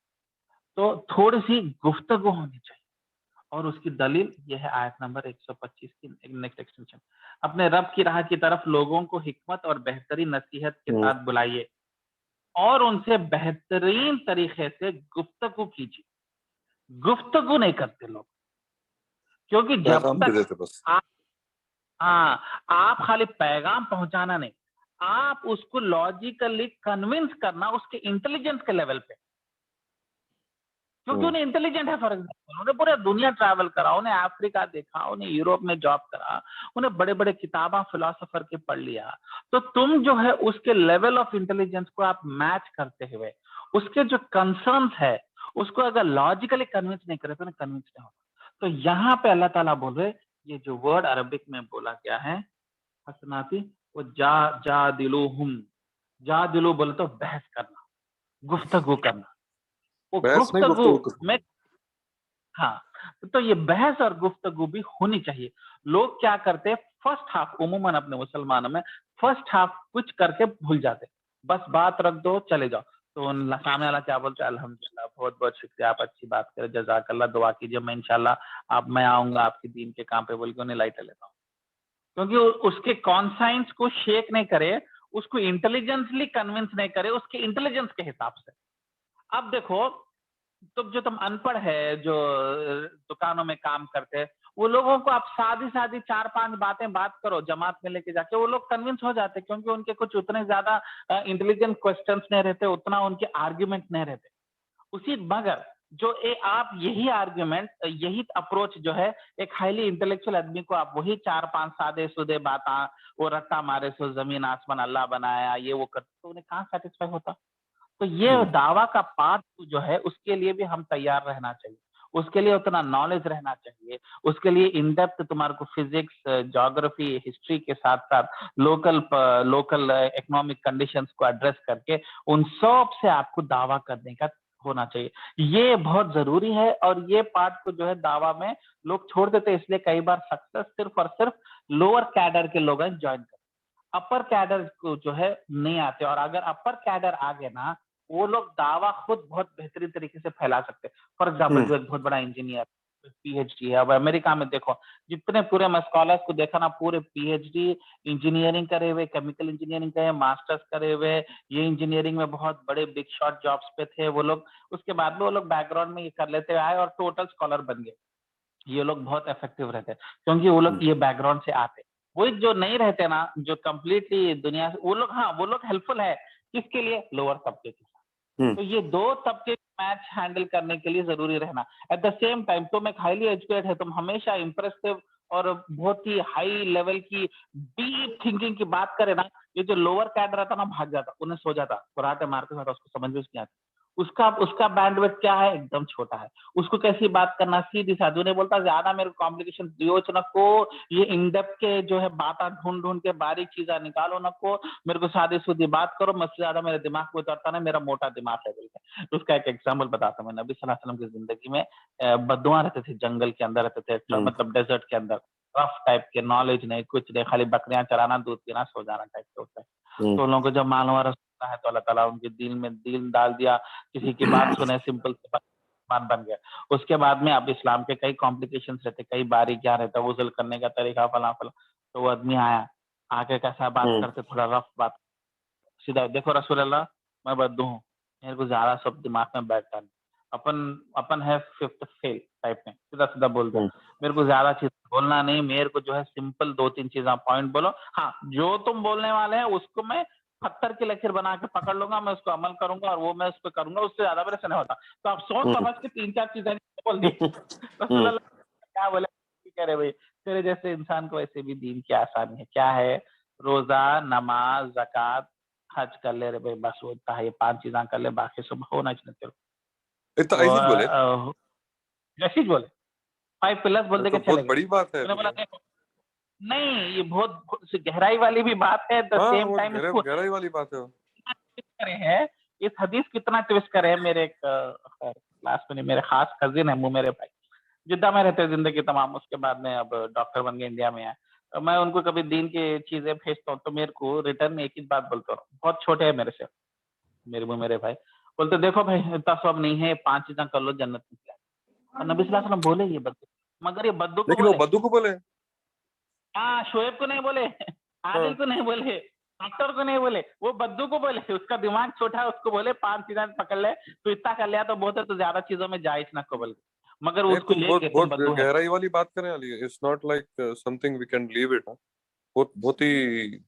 तो थोड़ी सी गुफ्तगू होनी चाहिए। और उसकी दलील यह है आयत नंबर 125 की नेक्स्ट एक्सटेंशन, अपने रब की राह की तरफ लोगों को हिकमत और बेहतरीन नसीहत के साथ बुलाइए और उनसे बेहतरीन तरीके से गुफ्तगू कीजिए। गुफ्तगू नहीं करते लोग, क्योंकि जब पैगाम दे तक देते बस। आप खाली पैगाम पहुंचाना नहीं, आप उसको लॉजिकली कन्विंस करना उसके इंटेलिजेंस के लेवल पे, क्योंकि उन्हें इंटेलिजेंट है। फॉर एग्जाम्पल उन्हें पूरा दुनिया ट्रैवल करा, उन्हें अफ्रीका देखा, उन्हें यूरोप में जॉब करा, उन्हें बड़े बड़े किताबा फिलोसोफर के पढ़ लिया। तो तुम जो है उसके लेवल ऑफ इंटेलिजेंस को आप मैच करते हुए उसके जो कंसर्न्स है उसको अगर लॉजिकली कन्विंस नहीं करे तो कन्विंस नहीं होता। तो यहाँ पे अल्लाह ताला बोल रहे, ये जो वर्ड अरबिक में बोला गया है हसनाती, वो जा दिलो बोले तो बहस करना, गुफ्तगू करना। वो बहस नहीं, गुफ्तगू गुफ्तगू। में, हाँ, तो ये बहस और गुफ्तगू भी होनी चाहिए। लोग क्या करते हैं फर्स्ट हाफ, उमूमन अपने मुसलमानों में फर्स्ट हाफ कुछ करके भूल जाते, बस बात रख दो चले जाओ। तो सामने वाला क्या बोलते हैं, अल्हम्दुलिल्लाह, बहुत बहुत शुक्रिया, आप अच्छी बात करें, जज़ाकल्लाह, दुआ कीजिए, मैं इंशाल्लाह आप मैं आऊंगा आपके दीन के काम पे, बोल के उन्हें लाइट लेता हूँ। क्योंकि उसके कॉन्साइंस को शेक नहीं करे, उसको इंटेलिजेंसली कन्विंस नहीं करे उसके इंटेलिजेंस के हिसाब से। अब देखो, तो जो तुम अनपढ़ है, जो दुकानों में काम करते हैं, वो लोगों को आप सादी 4-5 बातें बात करो जमात में लेके जाके, वो लोग कन्विंस हो जाते, क्योंकि उनके कुछ उतने ज्यादा इंटेलिजेंट क्वेश्चंस नहीं रहते, उतना उनके आर्ग्यूमेंट नहीं रहते उसी। मगर जो आप यही आर्ग्यूमेंट, यही अप्रोच जो है एक हाईली इंटेलेक्चुअल आदमी को आप वही 4-5 सादे सुदे बात, वो रट्टा मारे सो जमीन आसमान अल्लाह बनाया, ये वो करते, तो उन्हें कहाँ सेटिस्फाई होता। तो ये दावा का पार्ट जो है उसके लिए भी हम तैयार रहना चाहिए, उसके लिए उतना नॉलेज रहना चाहिए, उसके लिए इन डेप्थ तुम्हारे को फिजिक्स, ज्योग्राफी, हिस्ट्री के साथ साथ लोकल इकोनॉमिक कंडीशंस को एड्रेस करके उन सब से आपको दावा करने का होना चाहिए। ये बहुत जरूरी है और ये पार्ट को जो है दावा में लोग छोड़ देते हैं, इसलिए कई बार सक्सेस सिर्फ और सिर्फ लोअर कैडर के लोग ज्वाइन करते, अपर कैडर को जो है नहीं आते। और अगर अपर कैडर आ गए ना, वो लोग दावा खुद बहुत बेहतरीन तरीके से फैला सकते हैं। फॉर एग्जाम्पल जो एक बहुत बड़ा इंजीनियर पीएचडी है, अब अमेरिका में देखो जितने पूरे मैं स्कॉलर्स को देखा ना, पूरे पीएचडी इंजीनियरिंग करे हुए, केमिकल इंजीनियरिंग करे, मास्टर्स करे हुए, ये इंजीनियरिंग में बहुत बड़े बिग शॉट जॉब्स पे थे वो लोग। उसके बाद में वो लोग बैकग्राउंड में ये कर लेते आए और टोटल स्कॉलर बन गए। ये लोग बहुत इफेक्टिव रहते हैं क्योंकि वो लोग ये बैकग्राउंड से आते। वही जो नहीं रहते ना, जो कम्प्लीटली दुनिया से, वो लोग, हाँ वो लोग हेल्पफुल है किसके लिए, लोअर तबके के साथ। तो ये दो तबके मैच हैंडल करने के लिए जरूरी रहना। एट द सेम टाइम तुम एक हाईली एजुकेटेड है, तुम हमेशा इंप्रेसिव और बहुत ही हाई लेवल की डीप थिंकिंग की बात करें ना, ये जो लोअर कैडर रहता ना भाग जाता, उन्हें सो जाता, कुराटे मारते जाता, उसको समझ में नहीं आता। उसका बैंडविड्थ क्या है, एकदम छोटा है। उसको कैसी बात करना, सीधी साधु नहीं बोलता, ज्यादा मेरे को कॉम्प्लिकेशन दियो नको, ये इन डेप्थ के जो है बात ढूंढ ढूंढ के बारीक चीजें निकालो नको, मेरे को सादी सूदी बात करो, मुझसे ज्यादा मेरे दिमाग को उतरता ना, मेरा मोटा दिमाग लेवल का। उसका एक एग्जाम्पल बताता हूँ। मैं नबी सल्लल्लाहु अलैहि वसल्लम की जिंदगी में बद्दुआ रहते थे, जंगल के अंदर रहते थे, मतलब डेजर्ट के अंदर, रफ टाइप के, नॉलेज नहीं कुछ नहीं, खाली बकरियां चराना, दूध पीना, सो जाना टाइप के होता है। तो उन लोगों को जब मालूम है तो अल्लाह ताला उनके दिल में दिल डाल दिया, किसी की बात सुने, सिंपल से मुसलमान बन गया। उसके बाद में अब इस्लाम के कई कॉम्प्लिकेशंस रहते, कई बारीकियां रहता, गुस्ल करने का तरीका फला फला। तो वो आदमी आया, आके कैसा बात करते, थोड़ा रफ बात, सीधा देखो रसूल अल्लाह मैं बद्दू हूँ, मेरे को ज्यादा सब दिमाग में बैठता नहीं, अपन अपन है फिफ्थ फेल टाइप में, सीधा सीधा बोल दो, मेरे को ज्यादा चीज बोलना नहीं, मेरे को जो है सिंपल दो तीन चीजें पॉइंट बोलो, हाँ जो तुम बोलने वाले हैं उसको मैं पत्थर की लकीर बना के पकड़ लूंगा, मैं उसको अमल करूंगा और वो मैं उस पर करूंगा, उससे ज्यादा मेरे से नहीं होता। तो आप सोच समझ के तीन चार चीजें बोल दी। रसूल अल्लाह क्या बोले, कह रहे भाई तेरे जैसे इंसान को ऐसे भी दीन की आसानी है, क्या है, रोजा, नमाज, ज़कात, हज कर ले रे भाई, बस होता है, ये 5 चीजें कर ले, बाकी सब होना चाहिए तेरे को। इतना तो ऐसे ही बोले? जैसे ही बोले 5 प्लस बोल ये दे तो के चले बहुत गए। बड़ी बात है। मैंने बोला नहीं, ये बहुत गहराई वाली भी बात है, एट द हाँ, सेम वो टाइम इसको गहराई वाली बात है। ट्विस्ट करे हैं, इस हदीस कितना ट्विस्ट करे हैं। मेरे एक क्लास में नहीं, मेरे खास कजिन है, मेरे भाई जिद्दा में रहते हैं जिंदगी तमाम, उसके बाद में अब डॉक्टर बन के इंडिया में आए। तो मैं उनको कभी दीन की चीजें भेजता हूँ तो मेरे को रिटर्न में एक ही बात बोलता हूँ, बहुत छोटे हैं मेरे से, मेरे भाई बोलते देखो भाई इतना सब नहीं है, 5 चीजें कर लो जन्नत में चला। और नबी सल्लल्लाहु अलैहि वसल्लम बोले ये बद्दू, मगर ये बद्दू को लेकिन वो बोले, बद्दू को बोले? हाँ शोएब को नहीं बोले, आदिल को नहीं बोले, डॉक्टर को नहीं बोले, वो बद्दू को बोले। उसका दिमाग छोटा है, उसको बोले 5 चीजें पकड़ ले, तो इतना कर लिया तो बहुत है, तो ज्यादा चीजों में जायज ना को बोल, मगर नहीं, उसको तुम ले बहुत गए, तुम बहुत बद्दू है। गहराई वाली बात करें Ali, it's not like something we can leave it. बहुत बहुत ही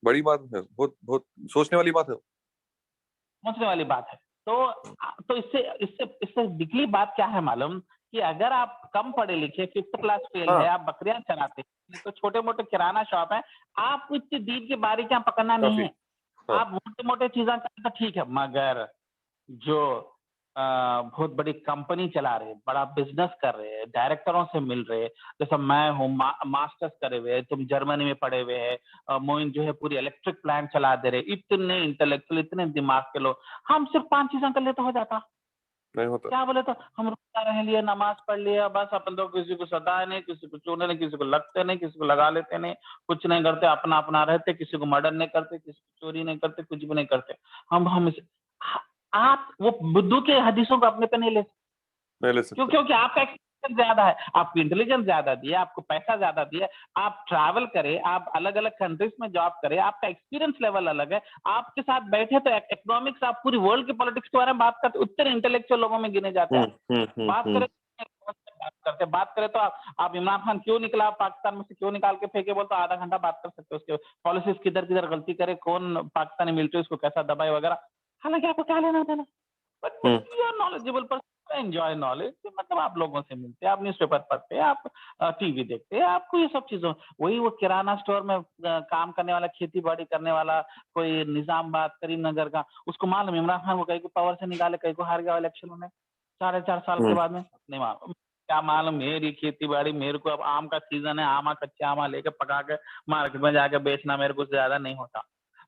बड़ी बात है, बहुत बहुत सोचने वाली बात है। सोचने वाली बात है। तो इससे इससे इससे निकली बात क्या है मालूम, कि अगर आप कम पढ़े लिखे, 5th क्लास फेल है, हाँ, आप बकरियां चराते हैं, तो छोटे मोटे किराना शॉप है, आप इतनी दीन की बारीकियां पकड़ना नहीं काफी। है, हाँ, आप मोटे मोटे चीजें करें तो ठीक है। मगर जो बहुत बड़ी कंपनी चला रहे, बड़ा बिजनेस कर रहे हैं, डायरेक्टरों से मिल रहे हैं, जैसे मैं हूँ, मास्टर्स करे हुए, तुम जर्मनी में पढ़े हुए हैं, मोइन जो है पूरी इलेक्ट्रिक प्लांट चला दे रहे, इतने इंटेलेक्चुअल, इतने दिमाग के लोग, हम सिर्फ 5 चीजें कर ले तो हो जाता। नहीं होता। क्या बोले, तो हम रोजा रह लिया, नमाज पढ़ लिया, बस अपन तो किसी को सताए नहीं, किसी को चूने नहीं, किसी को लगते नहीं, किसी को लगा लेते नहीं, कुछ नहीं करते, अपना अपना रहते, किसी को मर्डर नहीं करते, किसी को चोरी नहीं करते, कुछ भी नहीं करते। हम आप वो बुद्धू के हदीसों को अपने पे नहीं ले सकते। नहीं ले क्यों? सकते। क्योंकि आपका एक्सपीरियंस ज्यादा है, आपको इंटेलिजेंस ज्यादा दिया, आपको पैसा ज्यादा दिया, आप ट्रैवल करें, आप अलग अलग कंट्रीज में जॉब करें, आपका एक्सपीरियंस लेवल अलग है, आपके साथ बैठे तो इकोनॉमिक्स, आप पूरी वर्ल्ड के पॉलिटिक्स के बारे में बात करते, उतने इंटेलेक्चुअल लोगों में गिने जाते हैं। बात करें तो आप इमरान खान क्यों निकला पाकिस्तान में से, क्यों निकाल के फेंके, बोलते आधा घंटा बात कर सकते हो, उसके पॉलिसीज किधर किधर गलती करे, कौन पाकिस्तानी मिलिट्री उसको कैसा दबाए वगैरह, हालांकि आपको क्या लेना देना, but you are knowledgeable person, enjoy knowledge, मतलब आप लोगों से मिलते हैं, आप न्यूज़पेपर पढ़ते हैं, आप टीवी देखते हैं, आपको ये सब चीजों, वही वो किराना स्टोर में काम करने वाला, खेती बाड़ी करने वाला, कोई निजामबाद करीमनगर का, उसको मालूम इमरान खान को कहीं को पावर से निकाले, कहीं को हार गया इलेक्शन में 4.5 साल के बाद में, नहीं मालूम, क्या मालूम, मेरी खेती बाड़ी, मेरे को अब आम का सीजन है, आमा कच्चे आमा लेके पका के मार्केट में जाके बेचना मेरे को ज्यादा नहीं होता।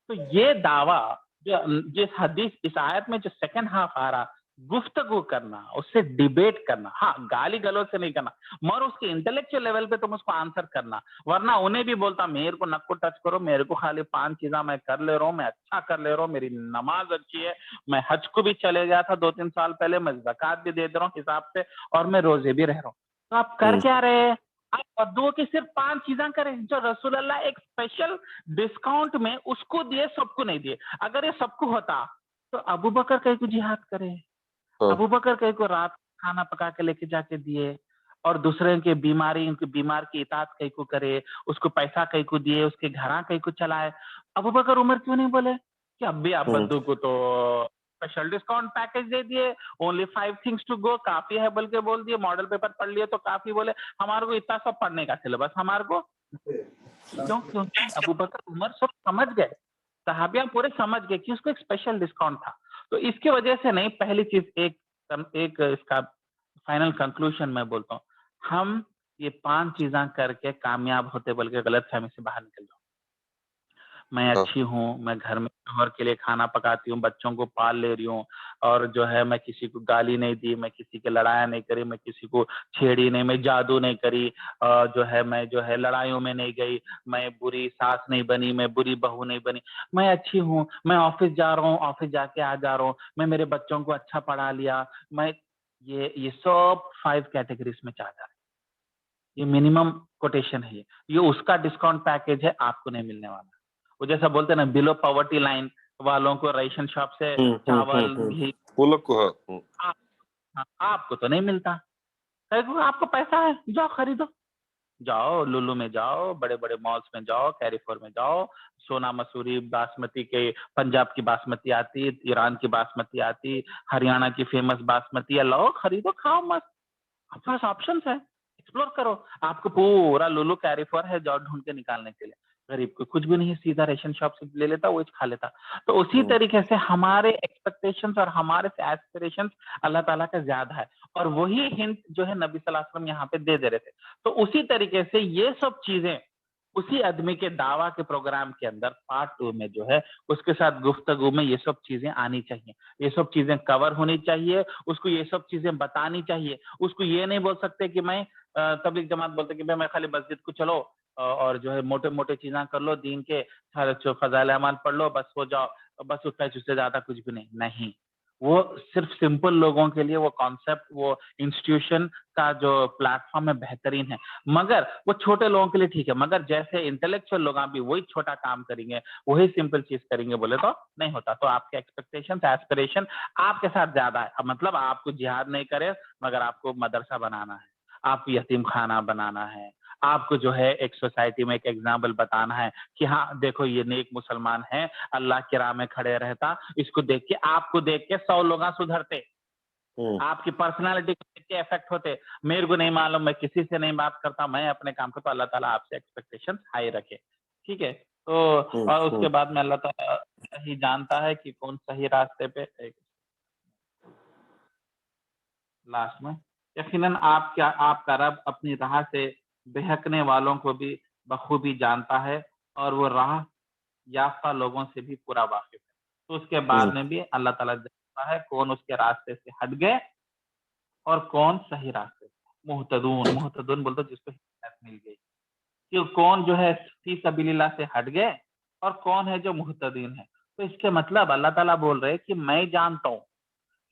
तो ये दावा जो जिस हदीस, इस आयत में जो सेकंड हाफ आ रहा, गुफ्तगू करना, उससे डिबेट करना, हाँ गाली गलौज से नहीं करना, मगर उसके इंटेलेक्चुअल लेवल पे तुम उसको आंसर करना। वरना उन्हें भी बोलता मेरे को नक्को टच करो, मेरे को खाली 5 चीज़ा मैं कर ले रहा हूँ, मैं अच्छा कर ले रहा हूँ, मेरी नमाज अच्छी है, मैं हज को भी चले गया था 2-3 साल पहले, मैं ज़कात भी दे रहा हूँ हिसाब से, और मैं रोजे भी रह रहा हूँ। तो आप कर क्या रहे हैं? आप बद्दुआ की सिर्फ 5 चीज़ें करें जो रसूल अल्लाह एक स्पेशल डिस्काउंट में उसको दिए, सबको नहीं दिए। अगर ये सबको होता तो अबू बकर कहीं को जिहाद करे, हाँ। अबू बकर कहीं को रात खाना पका के लेके जाके दिए, और दूसरे के बीमारी, उनके बीमार की इताअत कहीं को करे, उसको पैसा कहीं को दिए, उसके घरा कहीं को चलाए। अबू बकर उमर क्यों नहीं बोले कि अब भी आप बद्दू को तो स्पेशल डिस्काउंट पैकेज दे दिए, ओनली 5 थिंग्स टू गो, काफी है बोल के बोल दिए, मॉडल पेपर पढ़ लिए तो काफी, बोले हमारे को इतना सब पढ़ने का सिलेबस हमारे को क्यों? क्योंकि अबू बकर उमर सब समझ गए, सहाबिया पूरे समझ गए कि उसको एक स्पेशल डिस्काउंट था। तो इसकी वजह से नहीं, पहली चीज एक इसका फाइनल कंक्लूजन मैं बोलता हूँ, हम ये 5 चीजें करके कामयाब होते बोल के गलत फहमी से बाहर निकल जाओ। मैं अच्छी हूँ, मैं घर में शौहर के लिए खाना पकाती हूँ, बच्चों को पाल ले रही हूँ, और जो है मैं किसी को गाली नहीं दी, मैं किसी के लड़ाया नहीं करी, मैं किसी को छेड़ी नहीं, मैं जादू नहीं करी, जो है मैं जो है लड़ाइयों में नहीं गई, मैं बुरी सास नहीं बनी, मैं बुरी बहू नहीं बनी, मैं अच्छी हूँ, मैं ऑफिस जा रहा हूँ, ऑफिस जाके आ जा रहा हूँ, मैं मेरे बच्चों को अच्छा पढ़ा लिया, मैं ये सब 5 कैटेगरीज में चाह जा रहा है। ये मिनिमम कोटेशन है, ये उसका डिस्काउंट पैकेज है, आपको नहीं मिलने वाला। वो जैसा बोलते हैं ना, बिलो पॉवर्टी लाइन वालों को रेशन शॉप से चावल घी, वो लोग को हाँ। आपको तो नहीं मिलता। आपको पैसा है, जाओ खरीदो, जाओ लुलु में जाओ, बड़े बड़े मॉल्स में जाओ, कैरिफोर में जाओ, सोना मसूरी बासमती के, पंजाब की बासमती आती, ईरान की बासमती आती, हरियाणा की फेमस बासमती है, लो खरीदो खाओ मस्त। आपके पास ऑप्शंस है, एक्सप्लोर करो। आपको पूरा लुलु कैरिफोर है जॉब ढूंढ के निकालने के लिए। गरीब को कुछ भी नहीं, सीधा रेशन शॉप से ले लेता, वो खा लेता। तो उसी तरीके से हमारे एक्सपेक्टेशंस और हमारे एस्पिरेशंस अल्लाह ताला का ज्यादा है, और वही हिंट जो है नबी सल्लल्लाहु अलैहि वसल्लम यहाँ पे दे रहे थे। तो उसी तरीके से ये सब चीजें उसी आदमी के दावा के प्रोग्राम के अंदर पार्ट 2 में जो है उसके साथ गुफ्तगू में ये सब चीजें आनी चाहिए, ये सब चीजें कवर होनी चाहिए, उसको ये सब चीजें बतानी चाहिए। उसको ये नहीं बोल सकते कि मैं तबलीग जमात बोलते कि मैं खाली मस्जिद को चलो और जो है मोटे मोटे चीजें कर लो, दीन के फजाइल अमाल पढ़ लो, बस हो जाओ, बस उससे ज्यादा कुछ भी नहीं। वो सिर्फ सिंपल लोगों के लिए वो कॉन्सेप्ट, वो इंस्टीट्यूशन का जो प्लेटफॉर्म है बेहतरीन है, मगर वो छोटे लोगों के लिए ठीक है। मगर जैसे इंटेलेक्चुअल लोग भी वही छोटा काम करेंगे, वही सिंपल चीज करेंगे बोले तो नहीं होता। तो आपके एक्सपेक्टेशन एस्पिरेशन आपके साथ ज्यादा है, मतलब आपको जिहाद नहीं करे, मगर आपको मदरसा बनाना है, आपको यतीम खाना बनाना है, आपको जो है एक सोसाइटी में एक एग्जाम्पल बताना है कि हाँ देखो ये नेक मुसलमान है, अल्लाह के राह में खड़े रहता, इसको देख के आपको देख के 100 लोग सुधरते, आपकी पर्सनालिटी को देख के इफेक्ट होते। मेरे को नहीं मालूम, मैं किसी से नहीं बात करता, मैं अपने काम को, तो अल्लाह ताला आपसे एक्सपेक्टेशन हाई रखे, ठीक है। तो और उसके बाद में अल्लाह ताला ही जानता है कि कौन सही रास्ते पे, लास्ट में यकीनन आपका रब अपनी राह से बहकने वालों को भी बखूबी जानता है, और वो राह याफ्ता लोगों से भी पूरा वाकिफ है। तो उसके बाद में भी अल्लाह ताला जानता है कौन उसके रास्ते से हट गए और कौन सही रास्ते से। मुहतदून बोलते जिसको हिदायत मिल गई, कि कौन जो है फी सबीलिल्लाह से हट गए और कौन है जो मुहतदीन है। तो इसके मतलब अल्लाह ताला बोल रहे हैं कि मैं जानता हूँ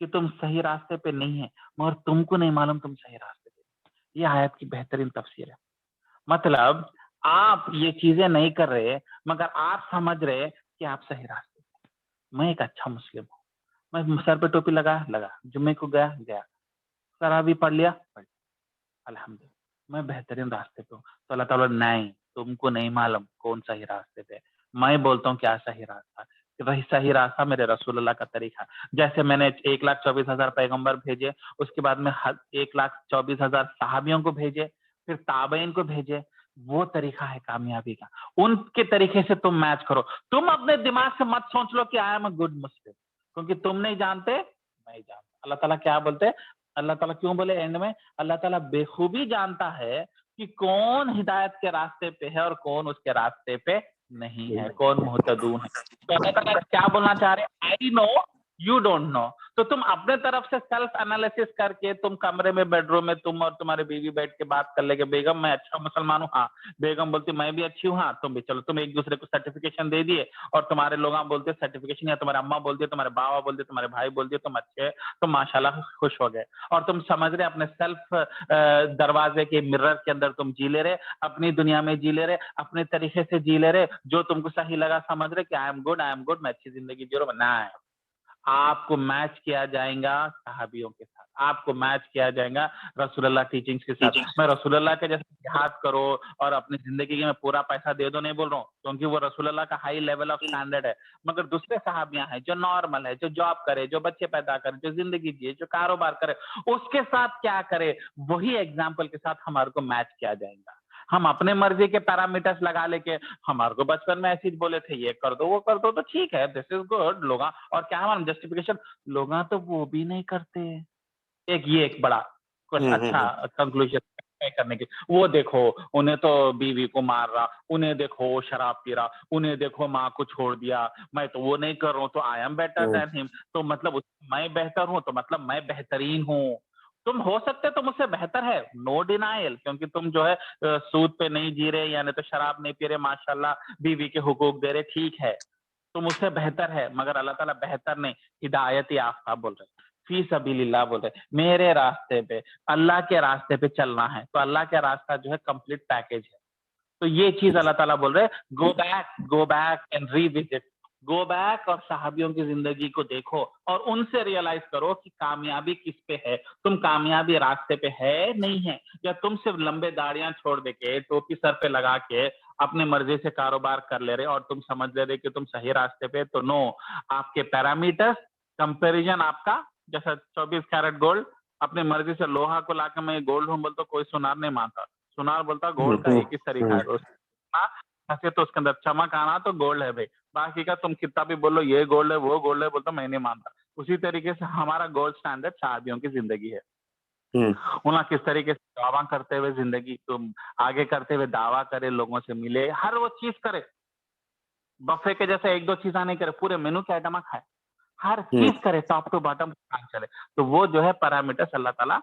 कि तुम सही रास्ते पे नहीं है, मगर तुमको नहीं मालूम तुम सही रास्ते पे। ये आयत की बेहतरीन तफसीर है। मतलब आप ये चीजें नहीं कर रहे, मगर आप समझ रहे कि आप सही रास्ते पे। मैं एक अच्छा मुस्लिम हूँ, मैं सर पे टोपी लगा, जुम्मे को गया, तरावी पढ़ लिया, अल्हम्दुलिल्लाह, मैं बेहतरीन रास्ते पे हूँ। तो अल्लाह ताला नहीं, तुमको नहीं मालूम कौन सही रास्ते पे। मैं बोलता हूँ क्या सही रास्ता, सही रास्ता मेरे रसूलुल्लाह का तरीका। जैसे मैंने 1,24,000 पैगंबर भेजे, उसके बाद में 1,24,000 सहाबियों को भेजे, फिर ताबईन को भेजे, वो तरीका है कामयाबी का। उनके तरीके से तुम मैच करो। तुम अपने दिमाग से मत सोच लो कि आई एम अ गुड मुस्लिम, क्योंकि तुम नहीं जानते, मैं जानता। अल्लाह ताला क्या बोलते हैं, अल्लाह ताला क्यों बोले एंड में, अल्लाह ताला बेखूबी जानता है कि कौन हिदायत के रास्ते पे है और कौन उसके रास्ते पे नहीं है, कौन मुहतदून है। तो अल्लाह ताला क्या बोलना चाह रहे हैं, I know you don't know. तो तुम अपने तरफ से सेल्फ एनालिसिस करके तुम कमरे में बेडरूम में तुम और तुम्हारे बीवी बैठ के बात कर लेगे, बेगम मैं अच्छा मुसलमान हूँ, हाँ। बेगम बोलती मैं भी अच्छी हूँ, हाँ तुम भी। चलो तुम एक दूसरे को सर्टिफिकेशन दे दिए, और तुम्हारे लोग बोलते सर्टिफिकेशन, या तुम्हारे अम्मा बोलती है, तुम्हारे बाबा बोलते, तुम्हारे भाई बोलते तुम अच्छे है, तो माशाल्लाह खुश हो गए। और तुम समझ रहे अपने सेल्फ दरवाजे के मिरर के अंदर तुम जी ले रहे, अपनी दुनिया में जी ले रहे, अपने तरीके से जी ले रहे, जो तुमको सही लगा समझ रहे कि आई एम गुड, मैं अच्छी जिंदगी जी रहा हूँ। ना, आपको मैच किया जाएगा सहाबियों के साथ, आपको मैच किया जाएगा रसूलुल्लाह टीचिंग्स के साथ। मैं रसूलुल्लाह के जैसे जिहाद करो और अपनी जिंदगी में पूरा पैसा दे दो नहीं बोल रहा हूँ, क्योंकि वो रसूलुल्लाह का हाई लेवल ऑफ स्टैंडर्ड है। मगर दूसरे सहाबियां हैं जो नॉर्मल है, जो जॉब करे, जो बच्चे पैदा करे, जो जिंदगी जिए, जो कारोबार करे, उसके साथ क्या करे, वही एग्जाम्पल के साथ हमारे को मैच किया जाएगा। हम अपने मर्जी के पैरामीटर्स लगा लेके, हमारे को बचपन में ऐसी बोले थे ये कर दो वो कर दो, तो ठीक है, दिस इज गुड। लोग और क्या हमारा जस्टिफिकेशन, लोग तो वो भी नहीं करते। एक बड़ा कुछ अच्छा कंक्लूजन करने की, वो देखो उन्हें तो बीवी को मार रहा, उन्हें देखो शराब पी रहा, उन्हें देखो माँ को छोड़ दिया, मैं तो वो नहीं कर रहा हूँ, तो I am better than him, तो मतलब मैं बेहतर हूँ, तो मतलब मैं बेहतरीन हूँ। तुम हो सकते तो मुझसे बेहतर है, नो डिनाइल, क्योंकि तुम जो है सूद पे नहीं जी रहे, यानी तो शराब नहीं पी रहे, माशाल्लाह बीवी के हुकूक दे रहे, ठीक है, तो मुझसे बेहतर है। मगर अल्लाह ताला बेहतर नहीं, हिदायत याफ्ता बोल रहे, फी सबीलिल्लाह बोल रहे, मेरे रास्ते पे, अल्लाह के रास्ते पे चलना है, तो अल्लाह का रास्ता जो है कंप्लीट पैकेज है। तो ये चीज अल्लाह ताला बोल रहे, go back and revisit, go back और सहाबियों की जिंदगी को देखो और उनसे रियलाइज करो कि कामयाबी किस पे है, तुम कामयाबी रास्ते पे है नहीं है, या तुम सिर्फ लंबे दाढ़ियां छोड़ दे के टोपी सर पे लगा के अपने मर्जी से कारोबार कर ले रहे और तुम समझ ले रहे कि तुम सही रास्ते पे। तो नो, आपके पैरामीटर्स कंपैरिजन आपका, जैसा 24 कैरेट गोल्ड, अपने मर्जी से लोहा को लाकर मैं गोल्ड हूँ बोलता, कोई सुनार नहीं मानता। सुनार बोलता गोल्ड का एक ही तरीका है, ऐसे तो उसके अंदर चमक आना तो गोल्ड है भाई, बाकी का तुम कितना भी बोलो ये गोल्ड है वो गोल्ड है, बोलता मैं नहीं मानता। उसी तरीके से हमारा गोल्ड स्टैंडर्ड शादियों की जिंदगी है। उन्हें किस तरीके से दावा करते हुए जिंदगी तुम आगे करते हुए दावा करे, लोगों से मिले, हर वो चीज करे, बफे के जैसे एक दो चीजें नहीं करे, पूरे मेनू के आइटम खाए, हर चीज करे, टॉप टू बॉटम चले, तो वो जो है पैरामीटर्स अल्लाह ताला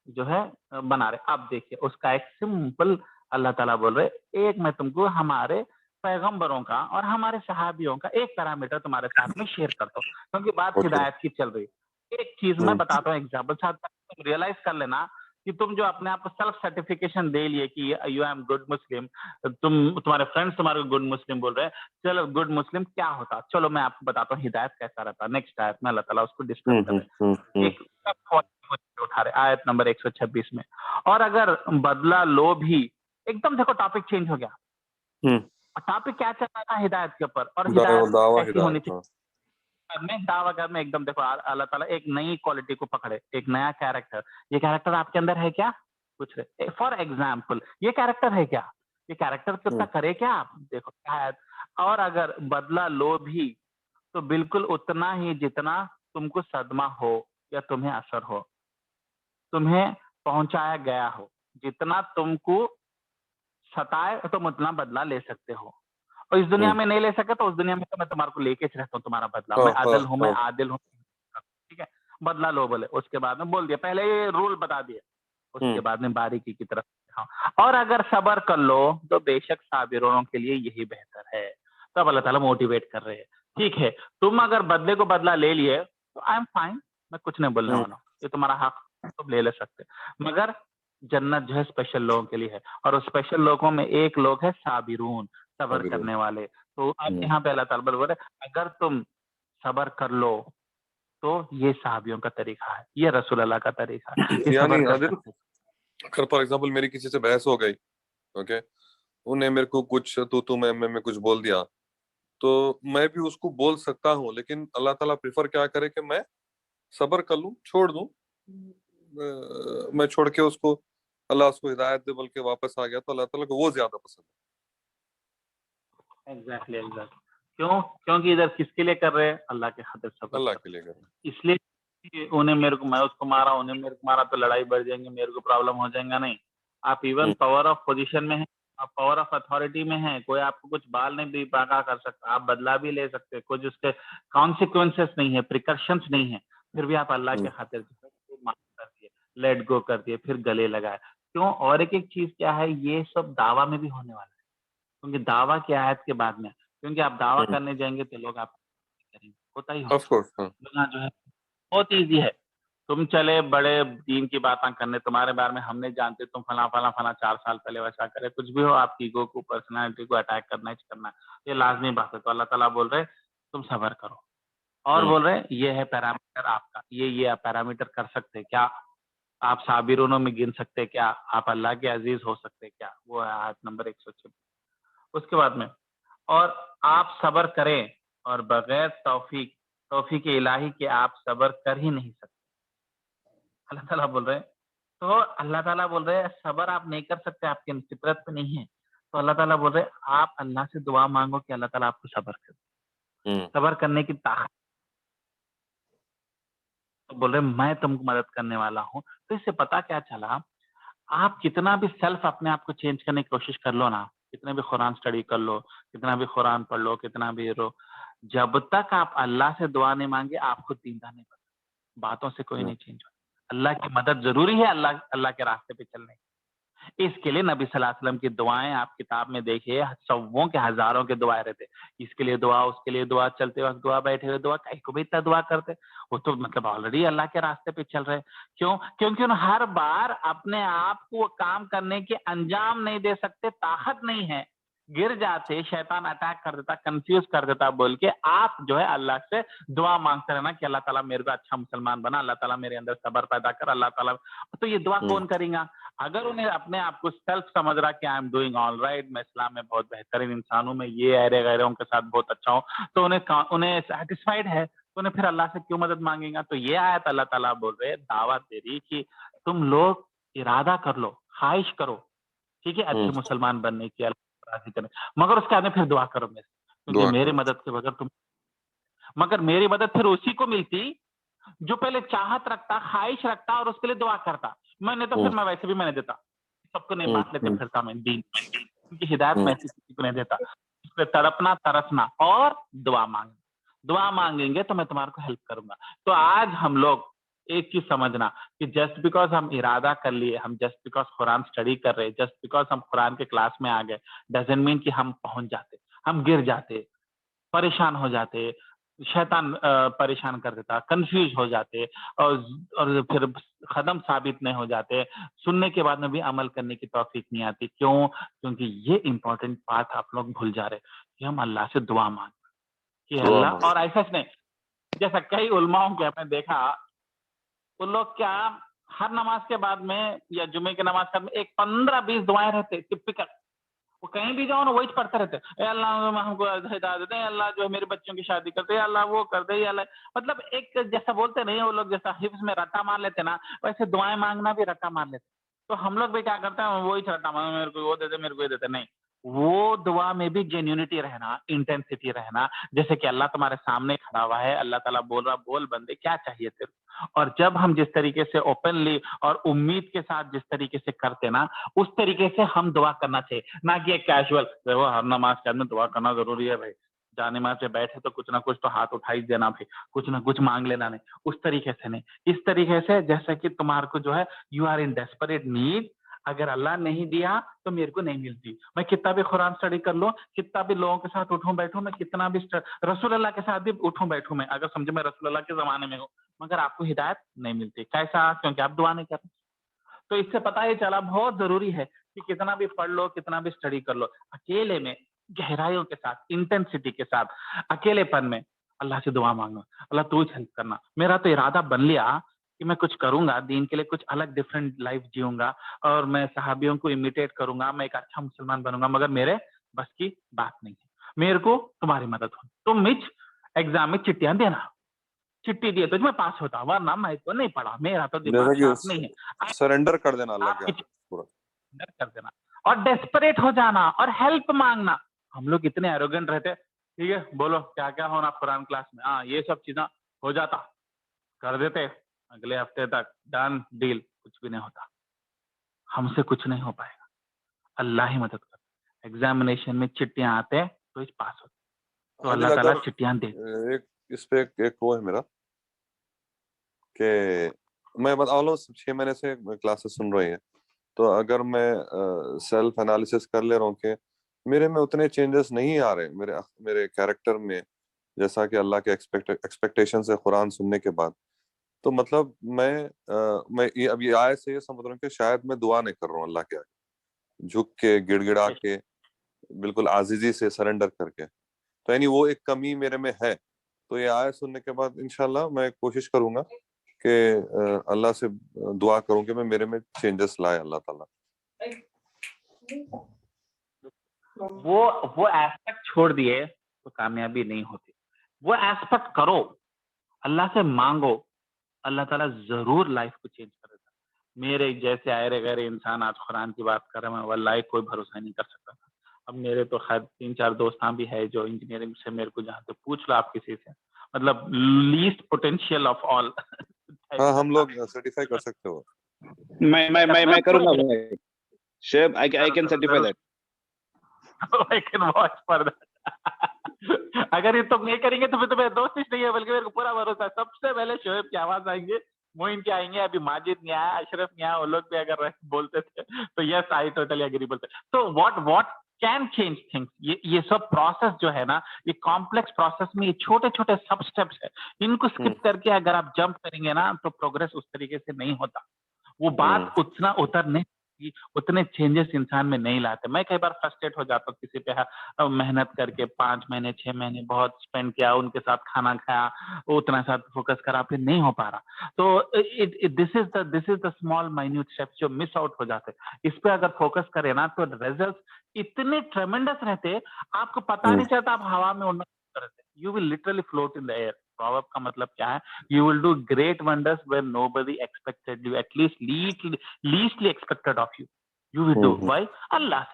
जो है बना रहे। अब देखिए उसका एक सिंपल अल्लाह ताला बोल रहे, एक मैं तुमको हमारे पैगंबरों का और हमारे सहाबियों का एक पैरामीटर तुम्हारे साथ में शेयर करता हूँ, क्योंकि बात हिदायत की चल रही। एक चीज मैं बताता हूँ एग्जाम्पल साथ, तुम रियलाइज कर लेना कि तुम जो अपने आप को सेल्फ सर्टिफिकेशन दे लिए कि यू एम गुड मुस्लिम, तुम्हारे फ्रेंड्स तुम्हारे गुड मुस्लिम बोल रहे हैं, चलो गुड मुस्लिम क्या होता, चलो मैं आपको बताता हूँ हिदायत कैसा रहता। नेक्स्ट आयत में अल्लाह ताला उसको डिस्कस कर रहे, एक उठा रहे आयत नंबर 126 में, और अगर बदला लो भी, एकदम देखो टॉपिक चेंज हो गया, टॉपिक क्या चल रहा था हिदायत के ऊपर, और हिदायत ऐसी होनी चाहिए में दावा कर में, एकदम देखो अल्लाह ताला एक नई क्वालिटी को पकड़े, एक नया कैरेक्टर, ये कैरेक्टर आपके अंदर है क्या, कुछ है फॉर एग्जाम्पल, ये कैरेक्टर है क्या, ये कैरेक्टर कितना करे क्या आप देखो शायद, और अगर बदला लो भी तो बिल्कुल उतना ही जितना तुमको सदमा हो या तुम्हें असर हो, तुम्हें पहुंचाया गया हो, जितना तुमको सताए तुम उतना बदला ले सकते हो, और इस दुनिया में नहीं ले सके तो उस दुनिया में तो मैं तुम्हारे को लेके रहता हूँ तुम्हारा बदला, मैं अदल हूँ, मैं आदिल हूँ, ठीक है, बदला लो बोले, उसके बाद में बोल दिया, पहले ये रूल बता दिया, उसके बाद में बारीकी की तरफ, और अगर सबर कर लो तो बेशक साबिरों के लिए यही बेहतर है। तब अल्लाह ताला मोटिवेट कर रहे हैं, ठीक है तुम अगर बदले को बदला ले लिए तो आई एम फाइन, मैं कुछ नहीं बोलने वाला हूँ, ये तुम्हारा हक, तुम ले सकते, मगर जन्नत जो है स्पेशल लोगों के लिए है, और उस स्पेशल लोगों में एक लोग है साबिरून, सबर करने वाले। तो अब यहाँ पे अल्लाह ताला बोल रहे अगर तुम सबर कर लो तो ये साहबियों का तरीका है, ये रसूल अल्लाह का तरीका है, ये यानी सबर कर सकते। अगर फॉर एग्जांपल मेरी किसी से बहस हो गई, ओके, उन्हें मेरे को कुछ तू मैं कुछ बोल दिया, तो मैं भी उसको बोल सकता हूँ, लेकिन अल्लाह ताला प्रेफर क्या करे कि मैं सबर कर लूं, छोड़ दूं, मैं छोड़ के उसको, अल्लाह उसको हिदायत दे बल्कि वापस आ गया, तो अल्लाह ताला को वो ज्यादा पसंद एग्जैक्टली क्यों, क्योंकि इधर किसके लिए कर रहे हैं, अल्लाह के खातिर है, सबर अल्लाह कर के लिए करे। इसलिए उन्हें मेरे को, मैं उसको मारा, उन्हें मेरे को मारा, तो लड़ाई बढ़ जाएंगे, मेरे को प्रॉब्लम हो जाएगा नहीं। आप इवन पावर ऑफ पोजीशन में है, आप पावर ऑफ अथॉरिटी में हैं, कोई आपको कुछ बाल नहीं भी बांका कर सकता, आप बदला भी ले सकते हैं, कुछ उसके कॉन्सिक्वेंसेस नहीं है, प्रिकॉशंस नहीं है, फिर भी आप अल्लाह के खातिर जो है वो माफ कर दिए, लेट गो कर दिए, फिर गले लगाए। क्यों? और एक चीज क्या है, ये सब दावा में भी होने वाला है, क्योंकि दावा की आयत के बाद में, क्योंकि आप दावा करने जाएंगे तो लोग आप करेंगे, होता ही ऑफ होता कोर्स। है। दुनिया जो है बहुत ईजी है। तुम चले बड़े दीन की बातें करने, तुम्हारे बारे में हमने जानते, तुम फला फला फला 4 साल पहले वैसा करे, कुछ भी हो, आपकी ईगो को, पर्सनालिटी को अटैक करना ही करना, ये लाजमी बात है। तो अल्लाह ताला बोल रहे तुम सबर करो, और बोल रहे ये है पैरामीटर आपका, ये आप पैरामीटर कर सकते हैं क्या? आप साबिरों में गिन सकते हैं क्या? आप अल्लाह के अजीज हो सकते हैं क्या? वो है आयत नंबर 126। उसके बाद में, और आप सबर करें, और बगैर तौफीक इलाही के आप सबर कर ही नहीं सकते। अल्लाह ताला बोल रहे हैं, तो अल्लाह ताला बोल रहे हैं सबर आप नहीं कर सकते, आपकी फितरत में नहीं है। तो अल्लाह ताला बोल रहे हैं आप अल्लाह से दुआ मांगो कि अल्लाह ताला आपको सबर करे, सबर करने की ताकत। तो बोल रहे हैं मैं तुमको मदद करने वाला हूँ। तो इससे पता क्या चला, आप कितना भी सेल्फ अपने आप को चेंज करने की कोशिश कर लो ना, कितने भी कुरान स्टडी कर लो, कितना भी कुरान पढ़ लो, कितना भी रो, जब तक आप अल्लाह से दुआ नहीं मांगे, आप खुद दीनदार नहीं बन। बातों से कोई नहीं चेंज होता। अल्लाह की मदद जरूरी है, अल्लाह अल्लाह के रास्ते पे चलने की। इसके लिए नबी सल्लल्लाहु अलैहि वसल्लम की दुआएं आप किताब में देखिए, सौों के हजारों के दुआएं रहते, इसके लिए दुआ, उसके लिए दुआ, चलते वक्त दुआ, बैठे हुए दुआ, कहीं को भी इतना दुआ करते, वो तो मतलब ऑलरेडी अल्लाह के रास्ते पे चल रहे। क्यों? क्योंकि उन हर बार अपने आप को काम करने के अंजाम नहीं दे सकते, ताकत नहीं है, गिर जाते, शैतान अटैक कर देता, कंफ्यूज कर देता, बोल के आप जो है अल्लाह से दुआ मांगते रहना कि अल्लाह ताला मेरे को अच्छा मुसलमान बना, अल्लाह ताला मेरे अंदर सब्र पैदा कर, अल्लाह ताला। तो ये दुआ कौन करेगा? अगर उन्हें अपने आप को सेल्फ समझ रहा कि I am doing all right, मैं इस्लाम में बहुत बेहतरीन इंसान हूँ, मैं ये अहरे गैरों के साथ बहुत अच्छा हूँ, तो उन्हें सेटिस्फाइड है, तो उन्हें फिर अल्लाह से क्यों मदद मांगेगा? तो ये आयत अल्लाह ताला बोल रहे हैं, दावत दे रही कि तुम लोग इरादा कर लो, ख्वाहिश करो, ठीक है, अच्छे मुसलमान बनने की, अल्लाह को राजी करने, मगर उसके आगे फिर दुआ करो मेरे से, क्योंकि दुआ मेरी करो। मदद के बगैर तुम, मगर मेरी मदद फिर उसी को मिलती जो पहले चाहत रखता, ख्वाहिश रखता और उसके लिए दुआ करता। मैंने तो फिर मैं वैसे भी मैंने देता, सबको नहीं बांट लेते फिरता मैं दीन, क्योंकि हिदायत मैं ऐसी किसी को नहीं देता। इस पे तड़पना, तरसना और दुआ मांगना, दुआ मांगेंगे तो मैं तुम्हारे को हेल्प करूंगा। तो आज हम लोग एक चीज समझना कि जस्ट बिकॉज हम इरादा कर लिए, हम जस्ट बिकॉज कुरान स्टडी कर रहे, जस्ट बिकॉज हम कुरान के क्लास में आ गए, डजंट मीन कि हम पहुंच जाते। हम गिर जाते, परेशान हो जाते, शैतान परेशान कर देता, कंफ्यूज हो जाते, और फिर कदम साबित नहीं हो जाते, सुनने के बाद में भी अमल करने की तौफीक नहीं आती। क्यों? क्योंकि ये इंपॉर्टेंट बात आप लोग भूल जा रहे कि हम अल्लाह से दुआ मांग कि दुआ अल्लाह, मांगो। और ऐसा नहीं, जैसा कई उलमाओं के आपने देखा, वो लोग क्या हर नमाज के बाद में या जुमे के नमाज के बाद में एक 15-20 दुआएं रहते टिपिकल, वो कहीं भी जाओ ना वही पढ़ते रहते, ए अल्लाह हमको हिदायत दे, अल्लाह जो है मेरे बच्चों की शादी कर दे, अल्लाह वो कर दे, अल्लाह, मतलब एक जैसा बोलते नहीं वो लोग, जैसा हिफ्ज में रट्टा मार लेते ना, वैसे दुआएं मांगना भी रट्टा मार लेते। तो हम लोग भी क्या करते हैं, वही रट्टा मांग, मेरे को वो दे दे, मेरे को ये देते, नहीं, वो दुआ में भी जेन्युइनिटी रहना, इंटेंसिटी रहना, जैसे कि अल्लाह तुम्हारे सामने खड़ा हुआ है, अल्लाह ताला बोल रहा, बोल बंदे क्या चाहिए तेरे को? और जब हम जिस तरीके से ओपनली और उम्मीद के साथ जिस तरीके से करते ना, उस तरीके से हम दुआ करना चाहिए, ना कि एक कैजुअल, देखो हर नमाज के बाद में दुआ करना जरूरी है भाई, जाने नमाज पे बैठे तो कुछ ना कुछ तो हाथ उठा ही देना भाई, कुछ ना कुछ मांग लेना, नहीं, उस तरीके से नहीं, इस तरीके से जैसे कि तुम्हारे को जो है you are in desperate need, अगर अल्लाह नहीं दिया तो मेरे को नहीं मिलती, मैं कितना भी कुरान स्टडी कर लो, कितना भी लोगों के साथ उठूं बैठूं, मैं कितना भी रसूल अल्लाह के साथ भी उठूं बैठूं, मैं अगर समझो मैं रसूल अल्लाह के जमाने में हूँ, मगर आपको हिदायत नहीं मिलती, कैसा? क्योंकि आप दुआ नहीं कर रहे। तो इससे पता ये चला बहुत जरूरी है कि कितना भी पढ़ लो, कितना भी स्टडी कर लो, अकेले में गहराइयों के साथ, इंटेंसिटी के साथ, अकेलेपन में अल्लाह से दुआ मांगना, अल्लाह तू हेल्प करना। मेरा तो इरादा बन लिया कि मैं कुछ करूंगा दीन के लिए, कुछ अलग डिफरेंट लाइफ जीऊंगा, और मैं सहाबियों को इमिटेट करूंगा, मैं एक अच्छा मुसलमान बनूंगा, मगर मेरे बस की बात नहीं है, मेरे को तुम्हारी मदद हो। तुम मिच एग्जाम में चिट्ठियां देना, चिट्ठी दिए तो मैं पास होता, वरना मैं तो नहीं पढ़ा, मेरा तो दिमाग जैसा साफ नहीं कि है। सरेंडर कर देना अल्लाह के आपकी आगे पूरा। मदद कर देना, और डेस्परेट हो जाना और हेल्प मांगना। हम लोग इतने एरोगेंट रहते, ठीक है बोलो क्या क्या होना कुरान क्लास में, हाँ ये सब चीजें हो जाता, कर देते, अगले हफ्ते तक डन डील, कुछ भी नहीं होता, हमसे कुछ नहीं हो पाएगा, अल्लाह ही मदद कर। एग्जामिनेशन में चिट्ठियां आते हैं तो इस पास होते, तो आदिल, अल्लाह ताला अगर चिट्ठियां दे। एक इस पे एक वो है मेरा कि मैं बता रहा हूँ 6 महीने से क्लासेस सुन रही है, तो अगर मैं सेल्फ एनालिसिस कर ले रहा हूँ कि मेरे में उतने चेंजेस नहीं आ रहे मेरे मेरे कैरेक्टर में, जैसा कि अल्लाह के एक्सपेक्टेशन से कुरान सुनने के बाद, तो मतलब मैं ये अब ये आयत से ये समझ रहा हूँ कि शायद मैं दुआ नहीं कर रहा हूँ अल्लाह के आगे झुक के, गिड़गिड़ा के, बिल्कुल आजीजी से सरेंडर करके। तो यानी वो एक कमी मेरे में है। तो ये आयत सुनने के बाद इंशाल्लाह मैं कोशिश करूंगा कि अल्लाह से दुआ करूं कि मैं मेरे में चेंजेस लाए अल्लाह ताला। वो एस्पेक्ट छोड़ दिए तो कामयाबी नहीं होती। वो एस्पेक्ट करो, अल्लाह से मांगो, अल्लाह ताला जरूर लाइफ को चेंज करेगा। मेरे जैसे आयरे गहरे इंसान आज कुरान की बात कर रहे हैं, वल्लाही कोई भरोसा नहीं कर सकता था। अब मेरे तो खैर 3-4 दोस्त भी है जो इंजीनियरिंग से, मेरे को जहाँ से पूछ लो आप किसी से, मतलब लीस्ट पोटेंशियल ऑफ ऑल हाँ, हम लोग सर्टिफाई कर सकते हो। मैं करूंगा भाई, शेब I can certify that. I can watch for that. अगर ये तुम नहीं करेंगे तो फिर तो मेरे दोस्त ही नहीं है, बल्कि मेरे को पूरा भरोसा है। सबसे पहले शोएब की आवाज आएंगे, मोइन के आएंगे, अभी माजिद नहीं आया, अशरफ नहीं आया, वो लोग भी अगर बोलते थे तो यस आई टोटली एग्री बोलते। तो व्हाट कैन चेंज थिंग्स, ये सब प्रोसेस जो है ना, ये कॉम्प्लेक्स प्रोसेस में ये छोटे छोटे सब स्टेप्स है, इनको स्किप करके अगर आप जंप करेंगे ना तो प्रोग्रेस उस तरीके से नहीं होता। वो बात उतना उतर नहीं, उतने चेंजेस इंसान में नहीं लाते। मैं कई बार फ्रस्ट्रेट हो जाता हूँ किसी पे मेहनत करके 5 महीने 6 महीने बहुत स्पेंड किया, उनके साथ खाना खाया, उतना साथ फोकस करा, फिर नहीं हो पा रहा। तो this is the small minute steps जो मिस आउट हो जाते। इस पे अगर फोकस करें ना तो रिजल्ट इतने ट्रेमेंडस रहते, आपको पता नहीं चलता आप हवा में उड़ना करते। You will literally float in the air. Proverb का मतलब क्या है? You will do great wonders when nobody expected you, at least leastly expected of you. You will do. Why? Allah.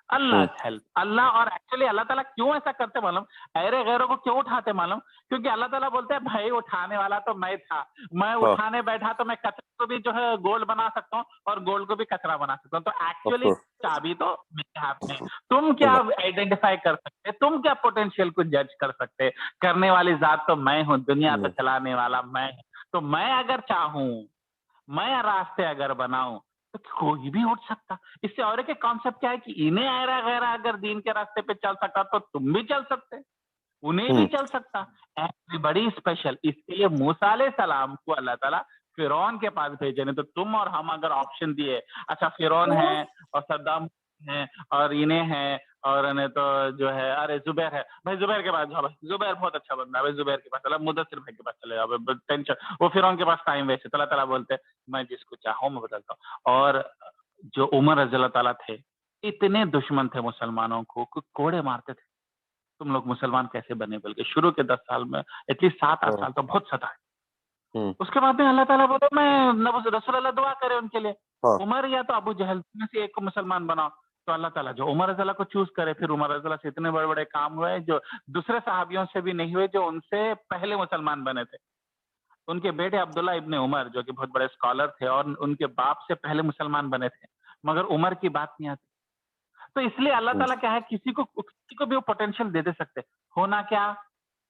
Allah help, Allah. और एक्चुअली अल्लाह ताला क्यों ऐसा करते मालूम? अरे गैरों को क्यों उठाते मालूम? क्योंकि अल्लाह ताला बोलते हैं भाई उठाने वाला तो मैं था, मैं उठाने बैठा तो मैं कचरे को भी जो है गोल्ड बना सकता हूँ और गोल्ड को भी कचरा बना सकता हूँ। तो एक्चुअली चाबी तो मेरे हाथ में। तुम क्या आइडेंटिफाई कर सकते, तुम क्या पोटेंशियल को जज कर सकते? करने वाली जात तो मैं हूँ, दुनिया तो चलाने वाला मैं। तो मैं अगर चाहूं, मैं रास्ते अगर बनाऊं तो कोई भी उठ सकता। इससे और एक कॉन्सेप्ट क्या है कि इन्हें आयरा गैरा अगर दीन के रास्ते पे चल सका तो तुम भी चल सकते, उन्हें भी चल सकता। बड़ी स्पेशल। इसके लिए मूसा अलैहिस्सलाम को अल्लाह ताला फिरौन के पास भेजे। नहीं तो तुम और हम अगर ऑप्शन दिए, अच्छा फिरौन है और सद्दाम है और इन्हें है और इन्हें तो जो है अरे जुबैर है, भाई जुबैर के पास जाओ, भाई जुबैर बहुत अच्छा बंदा है, भाई जुबैर के पास चलो, मुदस्सिर भाई के पास चले जाओ, टेंशन। वो फिरौन के पास टाइम वेस्ट है। अल्लाह ताला बोलते मैं जिसको चाहूं मैं बदलता हूँ। और जो उमर रज़ी अल्लाह ताला थे, इतने दुश्मन थे मुसलमानों को, कोड़े मारते थे। तुम लोग मुसलमान कैसे बने? बल्कि शुरू के 10 साल में एटलीस्ट 7-8 साल तो बहुत सताए। उसके बाद में अल्लाह ताला बोले मैं रसूल अल्लाह दुआ करे उनके लिए, उमर या तो अबू जहल में से एक को मुसलमान बनाओ। तो अल्लाह ताला जो उमर रज़ी अल्लाह को चूज करे, फिर उमर रज़ी अल्लाह से इतने बड़े बड़े काम हुए जो दूसरे सहाबियों से भी नहीं हुए जो उनसे पहले मुसलमान बने थे। उनके बेटे अब्दुल्ला इब्ने उमर जो कि बहुत बड़े स्कॉलर थे और उनके बाप से पहले मुसलमान बने थे, मगर उमर की बात नहीं आती। तो इसलिए अल्लाह ताला क्या है, किसी को भी वो पोटेंशियल दे सकते। होना क्या?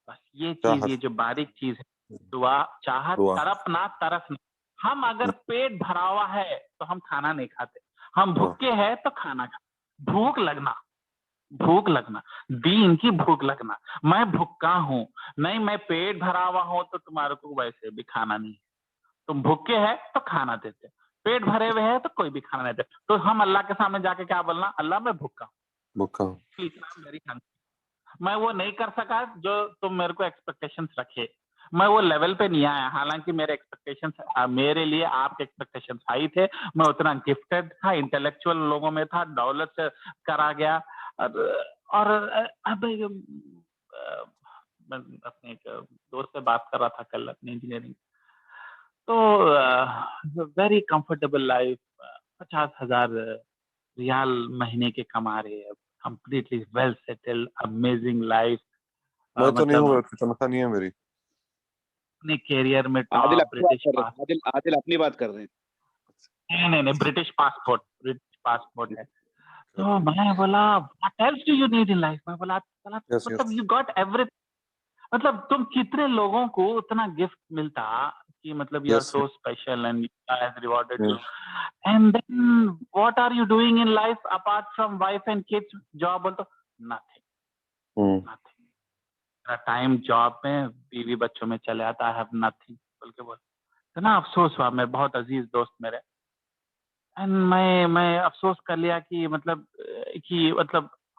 बस ये चीज, ये जो बारीक चीज है, दुआ, चाहत, तड़पना, तरसना। हम अगर पेट भरा हुआ है तो हम खाना नहीं खाते, हम भूखे हैं तो खाना खाते। भूख लगना, भूख लगना, दीन की भूख लगना। मैं भूखा हूं, नहीं मैं पेट भरा हुआ हूं तो तुम्हारे को वैसे भी खाना नहीं है। तुम भूखे हैं तो खाना देते, पेट भरे हुए हैं तो कोई भी खाना नहीं देते। तो हम अल्लाह के सामने जाके क्या बोलना? अल्लाह मैं भूखा हूँ, मेरी मैं वो नहीं कर सका जो तुम मेरे को एक्सपेक्टेशंस रखे, मैं वो लेवल पे नहीं आया। हालांकि मेरे एक्सपेक्टेशंस, मेरे लिए आपके एक्सपेक्टेशंस हाई थे, मैं उतना गिफ्टेड था, इंटेलेक्चुअल लोगों में था, दौलत से करा गया। और अब मैं अपने एक दोस्त से बात कर रहा था कल अपनी इंजीनियरिंग, तो वेरी कंफर्टेबल लाइफ, 50,000 रियाल महीने के कमा रहे हैं, completely well settled, amazing life. मैं तो नहीं मतलब हूँ, तनख्वाह नहीं है मेरी। अपने कैरियर में आदिल टॉप, ब्रिटिश आदिल अपनी बात कर रहे हैं। नहीं, ब्रिटिश पासपोर्ट है। तो मैं बोला what else do you need in life? मैं बोला साला Yes, मतलब yes. यू गॉट एवरी, मतलब तुम कितने लोगों को उतना गिफ्ट मिलता कि मतलब you are Yes. So special and has rewarded you, Mm. And then what are you doing in life apart from wife and kids? Job बोल तो नथिंग, Mm. नथिंग। मेरा टाइम जॉब में, बीवी बच्चों में चले आता, आई हैव नथिंग बोल के बोल। तो ना अफसोस हुआ, मैं बहुत अजीज दोस्त मेरे, एंड मैं अफसोस कर लिया कि मतलब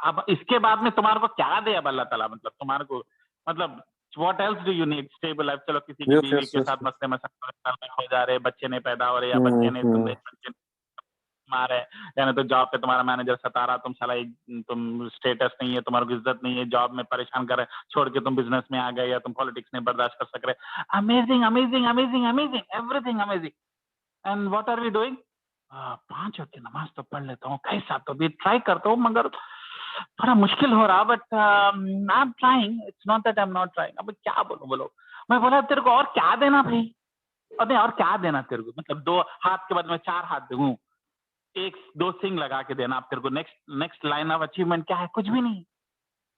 अब इसके बाद में तुम्हारे को क्या दे अब अल्लाह ताला, मतलब तुम्हारे को मतलब what else do you need? Stable life, चलो किसी की Yes, बीवी yes, के yes. साथ मसले मसाइल हो जा रहे, बच्चे नहीं पैदा हो रहे, या बच्चे नहीं तुम Mm. बच्चे मारे, यानी तो जॉब पे तुम्हारा मैनेजर सता रहा, तुम साला तुम स्टेटस नहीं है, तुम्हारे को इज्जत नहीं है, जॉब में परेशान कर रहे, छोड़ के तुम बिजनेस में आ गए, या तुम पॉलिटिक्स नहीं बर्दाश्त कर सक रहे। Amazing amazing amazing amazing, everything amazing, and what are we doing? 5 वक्त की नमाज तो पढ़ लेता हूँ, कैसा तो भी ट्राई करता हूँ, मगर थोड़ा मुश्किल हो रहा, but I am trying, it's not that I am not trying. अब क्या बोलूं, बोलो। मैं बोला तेरे को और क्या देना भाई, अरे और क्या देना तेरे को, मतलब 2 हाथ के बाद में 4 हाथ दूं, 1-2 सिंग लगा के देना, अब तेरे को next next line of achievement क्या है? कुछ भी नहीं।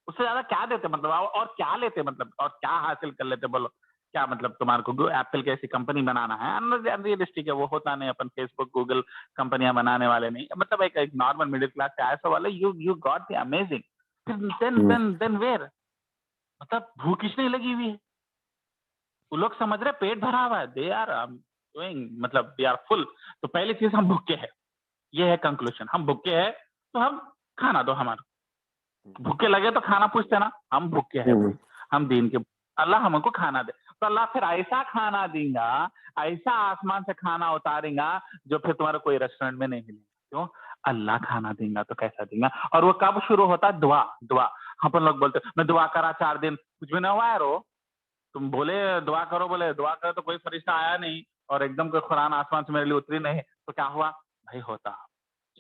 उससे ज्यादा क्या देते, मतलब और क्या लेते, मतलब और क्या हासिल कर लेते, बोलो। क्या मतलब तुम्हारे को एप्पल की ऐसी कंपनी बनाना है? अनरियलिस्टिक है वो, होता नहीं, अपन फेसबुक गूगल कंपनियां बनाने वाले नहीं, मतलब एक नॉर्मल मिडिल क्लास से आया वाले, you got the amazing, Mm. Then where, मतलब भूख किसने लगी हुई है? वो लोग समझ रहे पेट भरा हुआ है, दे आर डूइंग, मतलब दे आर फुल। तो पहली चीज, हम भूखे हैं, ये है कंक्लूजन, हम भूखे हैं, तो हम खाना दो हमारा, भूखे लगे तो खाना पूछते ना, हम भूखे हैं भाई, Mm. हम दीन के, अल्लाह हमको खाना दे, तो अल्लाह फिर ऐसा खाना देगा, ऐसा आसमान से खाना उतारेगा जो फिर तुम्हारे कोई रेस्टोरेंट में नहीं मिलेगा। क्यों? अल्लाह खाना देगा तो कैसा देगा? और वो कब शुरू होता है? दुआ, दुआ। अपन लोग बोलते मैं दुआ करा 4 दिन, कुछ भी नहीं हुआ यार, वो तुम बोले दुआ करो, बोले दुआ करो तो कोई फरिश्ता आया नहीं, और एकदम कोई कुरान आसमान से मेरे लिए उतरी नहीं, तो क्या हुआ भाई? होता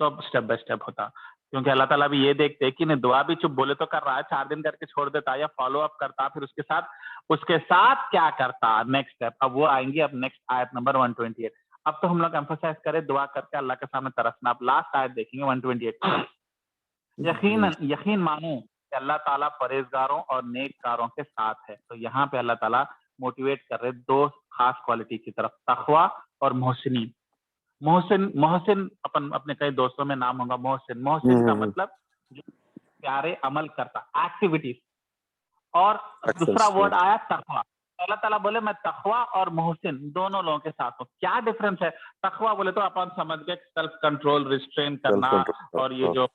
सब स्टेप बाय स्टेप होता, क्योंकि अल्लाह ताला भी ये देखते हैं कि नहीं, दुआ भी चुप बोले तो कर रहा है, 4 दिन करके छोड़ देता, या फॉलो अप करता, फिर उसके साथ क्या करता, नेक्स्ट स्टेप। अब वो आएंगे, अब नेक्स्ट आयत नंबर 128। अब तो हम लोग एम्फोसाइज करें दुआ करके अल्लाह के सामने तरसना। अब लास्ट आयत देखेंगे 128। यकीन मानो कि अल्लाह ताला परहेजगारों और नेककारों के साथ है। तो यहाँ पे अल्लाह ताला मोटिवेट कर रहे 2 खास क्वालिटी की तरफ, तकवा और मोहसिनीन। मोहसिन मोहसिन अपन अपने कई दोस्तों में नाम होगा मोहसिन। मोहसिन का Mm. मतलब जो प्यारे अमल करता, एक्टिविटीज। और दूसरा Actions. वर्ड आया तकवा। अल्लाह ताला बोले मैं तकवा और मोहसिन दोनों लोगों के साथ हूँ। क्या डिफरेंस है? तकवा बोले तो अपन समझ गए, सेल्फ कंट्रोल, रिस्ट्रेन करना, Self-control. और ये जो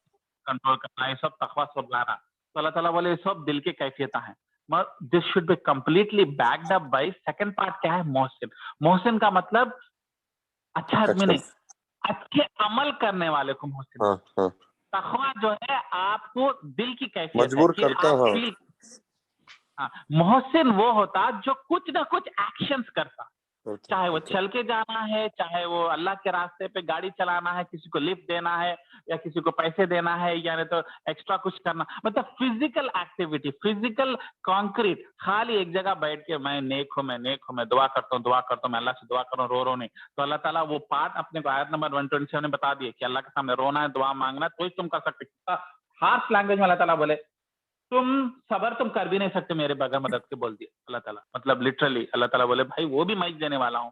कंट्रोल करना, ये सब तकवा सब लाना। तो अल्लाह ताला बोले ये सब दिल की कैफियत है, this should be completely backed up by second part. क्या है? मोहसिन। मोहसिन का मतलब अच्छा आदमी नहीं, Actions. अच्छे अमल करने वाले को मोहसिन। हाँ, हाँ. तकवा जो है आपको दिल की कैफियत है मजबूर कि करता, आप हाँ. फील। हाँ, मोहसिन वो होता जो कुछ ना कुछ एक्शंस करता, चाहे वो चल के जाना है, चाहे वो अल्लाह के रास्ते पे गाड़ी चलाना है, किसी को लिफ्ट देना है, या किसी को पैसे देना है, या नहीं तो एक्स्ट्रा कुछ करना, मतलब फिजिकल एक्टिविटी, फिजिकल कॉन्क्रीट। खाली एक जगह बैठ के मैं नेक हूँ, मैं नेक हूँ, मैं दुआ करता हूँ, मैं अल्लाह से दुआ कर रहा हूँ, रो नहीं। तो अल्लाह ताला वो पार्ट अपने को आयत नंबर 127 में बता दिए कि अल्लाह के सामने रोना है, दुआ मांगना है, तो ही तुम कर सकते। हार्श लैंग्वेज में अल्लाह ताला बोले तुम सबर तुम कर भी नहीं सकते मेरे बगैर मदद के, बोल दिया अल्लाह ताला। मतलब लिटरली अल्लाह ताला बोले भाई वो भी मैं देने वाला हूँ,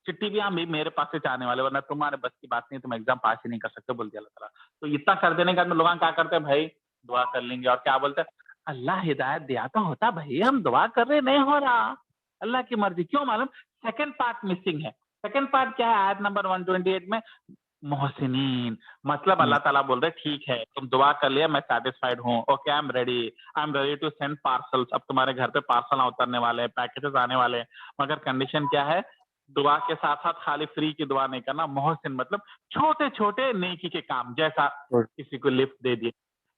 चिट्ठी भी हम भी मेरे पास से चाहने वाले, वरना तुम्हारे बस की बात नहीं, तुम एग्जाम पास ही नहीं कर सकते, बोल दिया अल्लाह ताला। तो इतना कर देने के बाद में लोग क्या करते हैं भाई? दुआ कर लेंगे, और क्या बोलते हैं? अल्लाह हिदायत दिया तो होता भाई, हम दुआ कर रहे नहीं हो रहा, अल्लाह की मर्जी। क्यों मालूम? सेकंड पार्ट मिसिंग है। सेकंड पार्ट क्या है? आयत नंबर 128 में मोहसिनीन, मतलब अल्लाह ताला बोल रहे ठीक है तुम दुआ कर लिया, मैं सेटिस्फाइड हूँ, okay I am ready to send parcels. अब तुम्हारे घर पे पार्सल उतरने वाले हैं, पैकेजेस आने वाले हैं, मगर कंडीशन क्या है? दुआ के साथ साथ खाली फ्री की दुआ नहीं करना। मोहसिन मतलब छोटे छोटे नेकी के काम, जैसा किसी को लिफ्ट दे दिए,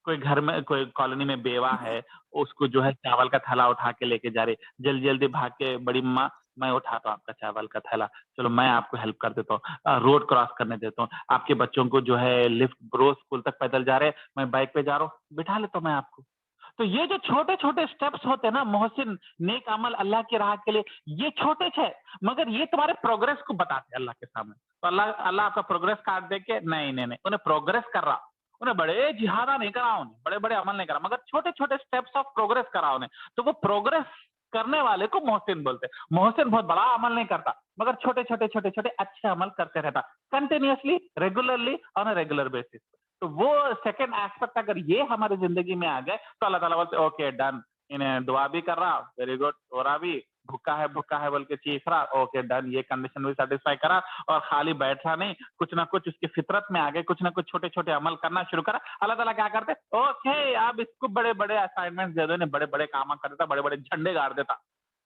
कोई घर में कोई कॉलोनी में बेवा है, उसको जो है चावल का थैला उठा के लेके जा रहे, जल्दी जल्दी भाग के बड़ी माँ मैं उठाता हूँ आपका चावल का थैला, चलो मैं आपको हेल्प कर देता हूँ, रोड क्रॉस करने देता हूँ, आपके बच्चों को जो है लिफ्ट, ब्रो स्कूल तक पैदल जा रहे हैं, मैं बाइक पे जा रहा हूँ, बिठा लेता हूँ मैं आपको। तो ये जो छोटे छोटे स्टेप्स होते हैं ना मोहसिन, नेक अमल अल्लाह की राह के लिए, ये छोटे छे, मगर ये तुम्हारे प्रोग्रेस को बताते हैं अल्लाह के सामने। तो अल्लाह अल्लाह आपका प्रोग्रेस कार्ड दे के नहीं नहीं नहीं, उन्हें प्रोग्रेस कर रहा, उन्हें बड़े जिहादा नहीं करा, उन्हें बड़े बड़े अमल नहीं करा, मगर छोटे छोटे स्टेप्स ऑफ प्रोग्रेस करा उन्हें। तो वो प्रोग्रेस करने वाले को मोहसिन बोलते हैं। मोहसिन बहुत बड़ा अमल नहीं करता, मगर छोटे छोटे छोटे छोटे अच्छे अमल करते रहता, continuously, regularly, on a regular basis. तो वो सेकंड एस्पेक्ट अगर ये हमारी जिंदगी में आ जाए तो अल्लाह ताला बोलते ओके डन, इन्हें दुआ भी कर रहा, वेरी गुड, हो रहा भी, भुक्का है बोल के चीख रहा, ओके डन, ये कंडीशन भी सेटिस्फाई करा, और खाली बैठा नहीं, कुछ ना कुछ उसकी फितरत में आ गए, कुछ ना कुछ छोटे छोटे अमल करना शुरू करा। अल्लाह ताला क्या करते, ओके आप इसको बड़े बड़े असाइनमेंट दे दो, इन्हें बड़े बड़े काम कर देता, बड़े बड़े झंडे गाड़ देता।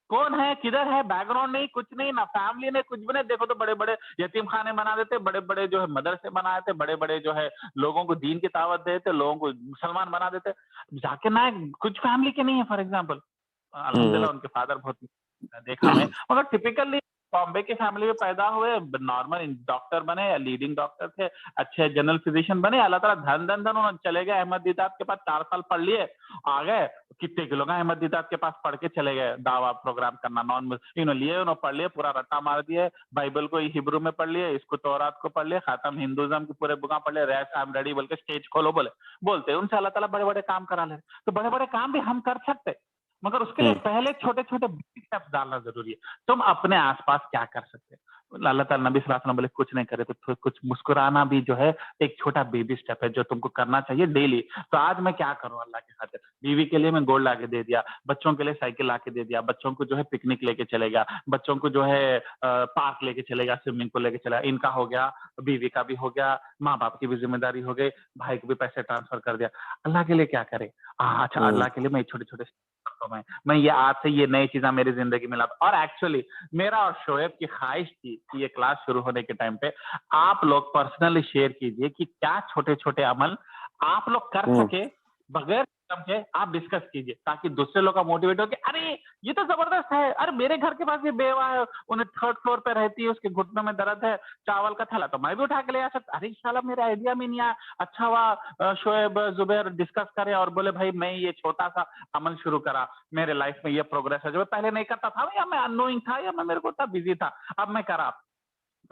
कौन है, किधर है, बैकग्राउंड नहीं, कुछ नहीं, ना फैमिली ने, कुछ भी नहीं, देखो तो बड़े बड़े यतीम खाने बना देते, बड़े बड़े जो है मदरसे बना देते, बड़े बड़े जो है लोगों को दीन की दावत देते, लोगों को मुसलमान बना देते। जाकिर नायक कुछ फैमिली के नहीं है फॉर एग्जाम्पल, अल्हम्दुलिल्लाह उनके फादर बहुत देखा मैं, मगर टिपिकली बॉम्बे की फैमिली में पैदा हुए, नॉर्मल डॉक्टर बने या लीडिंग डॉक्टर थे, अच्छे जनरल फिजिशियन बने, अल्लाह ताला धन धन धन, उन्होंने चले गए अहमद दीदात के पास, 4 साल पढ़ लिए, आ गए, कितने के लोग अहमद दीदात के पास पढ़ के चले गए दावा प्रोग्राम करना, इन्होंने लिए, उन्होंने पढ़ लिए, पूरा रट्टा मार दिए, बाइबल को हिब्रू में पढ़ लिए, इसको तौरात को पढ़ लिए, खातम हिंदुज्म के पूरे बुका पढ़ लिए, रेस्ट आई एम रेडी बोल के स्टेज खोलो बोलते, उनसे अल्लाह ताला बड़े बड़े काम करा ले। तो बड़े बड़े काम भी हम कर सकते, मगर उसके लिए पहले छोटे छोटे स्टेप्स डालना जरूरी है। तुम अपने आसपास क्या कर सकते हो, अल्लाह ताला नबी सल्लल्लाहु अलैहि वसल्लम बोले कुछ नहीं करे तो कुछ मुस्कुराना भी जो है एक छोटा बेबी स्टेप है जो तुमको करना चाहिए डेली। तो आज मैं क्या करूं अल्लाह के खातिर, बीवी के लिए मैं गोल्ड लाके दे दिया, बच्चों के लिए साइकिल लाके दे दिया, बच्चों को जो है पिकनिक लेके चले गया, बच्चों को जो है पार्क लेके चले गया, स्विमिंग पूल लेके चला, इनका हो गया, बीवी का भी हो गया, माँ बाप की भी जिम्मेदारी हो गई, भाई को भी पैसे ट्रांसफर कर दिया। अल्लाह के लिए क्या करे, अच्छा अल्लाह के लिए मैं छोटे छोटे मैं ये आज से ये नई चीजें मेरी जिंदगी में लाता। और एक्चुअली मेरा और शोएब की ख्वाहिश थी कि ये क्लास शुरू होने के टाइम पे आप लोग पर्सनली शेयर कीजिए कि क्या छोटे छोटे अमल आप लोग कर सके बगैर समझे, आप डिस्कस कीजिए ताकि दूसरे लोग का मोटिवेट हो कि अरे ये तो जबरदस्त है, अरे मेरे घर के पास ये बेवा है, उन्हें 3rd फ्लोर पे रहती है, उसके घुटनों में दर्द है, चावल का थैला तो मैं भी उठा के ले आ सकता, अरे शाला मेरे आइडिया में नहीं आया। अच्छा हुआ शोएब जुबैर डिस्कस करे और बोले भाई मैं ये छोटा सा अमल शुरू करा, मेरे लाइफ में ये प्रोग्रेस है जो मैं पहले नहीं करता था, या मैं अननोइंग था, या मैं मेरे को था बिजी था, अब मैं करा।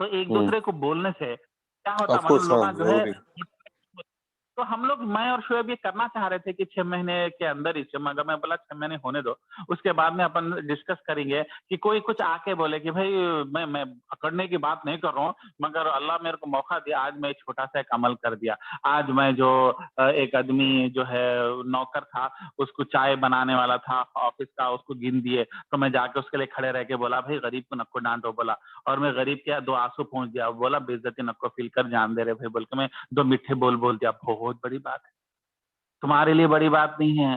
तो एक दूसरे को बोलने से क्या होता, ऑफ कोर्स, मतलब लोग हाँ, जो है, जरूरी। तो हम लोग, मैं और शोएब ये करना चाह रहे थे कि 6 महीने के अंदर ही, मगर मैं बोला 6 महीने होने दो, उसके बाद में अपन डिस्कस करेंगे कि कोई कुछ आके बोले कि भाई मैं पकड़ने की बात नहीं कर रहा हूँ, मगर अल्लाह मेरे को मौका दिया, आज मैं छोटा सा एक अमल कर दिया। आज मैं जो एक आदमी जो है नौकर था, उसको चाय बनाने वाला था ऑफिस का, उसको गिन दिए, तो मैं जाके उसके लिए खड़े रह के बोला भाई गरीब को नको डांटो बोला, और मैं गरीब के 2 आंसू पहुंच दिया, बोला बेइज्जती नको फील कर, जान दे रहे भाई बोल के मैं 2 मीठे बोल दिया। बहुत बड़ी बात है, तुम्हारे लिए बड़ी बात नहीं है,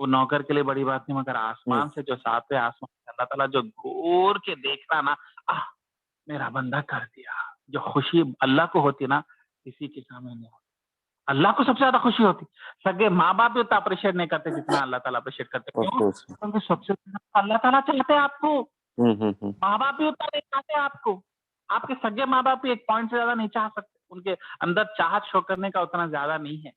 वो नौकर के लिए बड़ी बात नहीं, मगर आसमान से जो 7वें आसमान से अल्लाह ताला जो घूर के देखता ना, आह मेरा बंदा कर दिया, जो खुशी अल्लाह को होती ना किसी के सामने नहीं होती। अल्लाह को सबसे ज्यादा खुशी होती, सगे माँ बाप भी उतना अप्रिशिएट नहीं करते जितना अल्लाह ताला अप्रिशिएट करते। ऑफ क्यों? कोर्स। क्योंकि सबसे ज्यादा अल्लाह ताला चाहते हैं आपको, हम्म। माँ बाप भी उतना नहीं चाहते आपको, आपके सगे माँ बाप भी एक पॉइंट से ज्यादा नहीं चाह सकते, उनके अंदर चाहत शो करने का उतना ज्यादा नहीं है।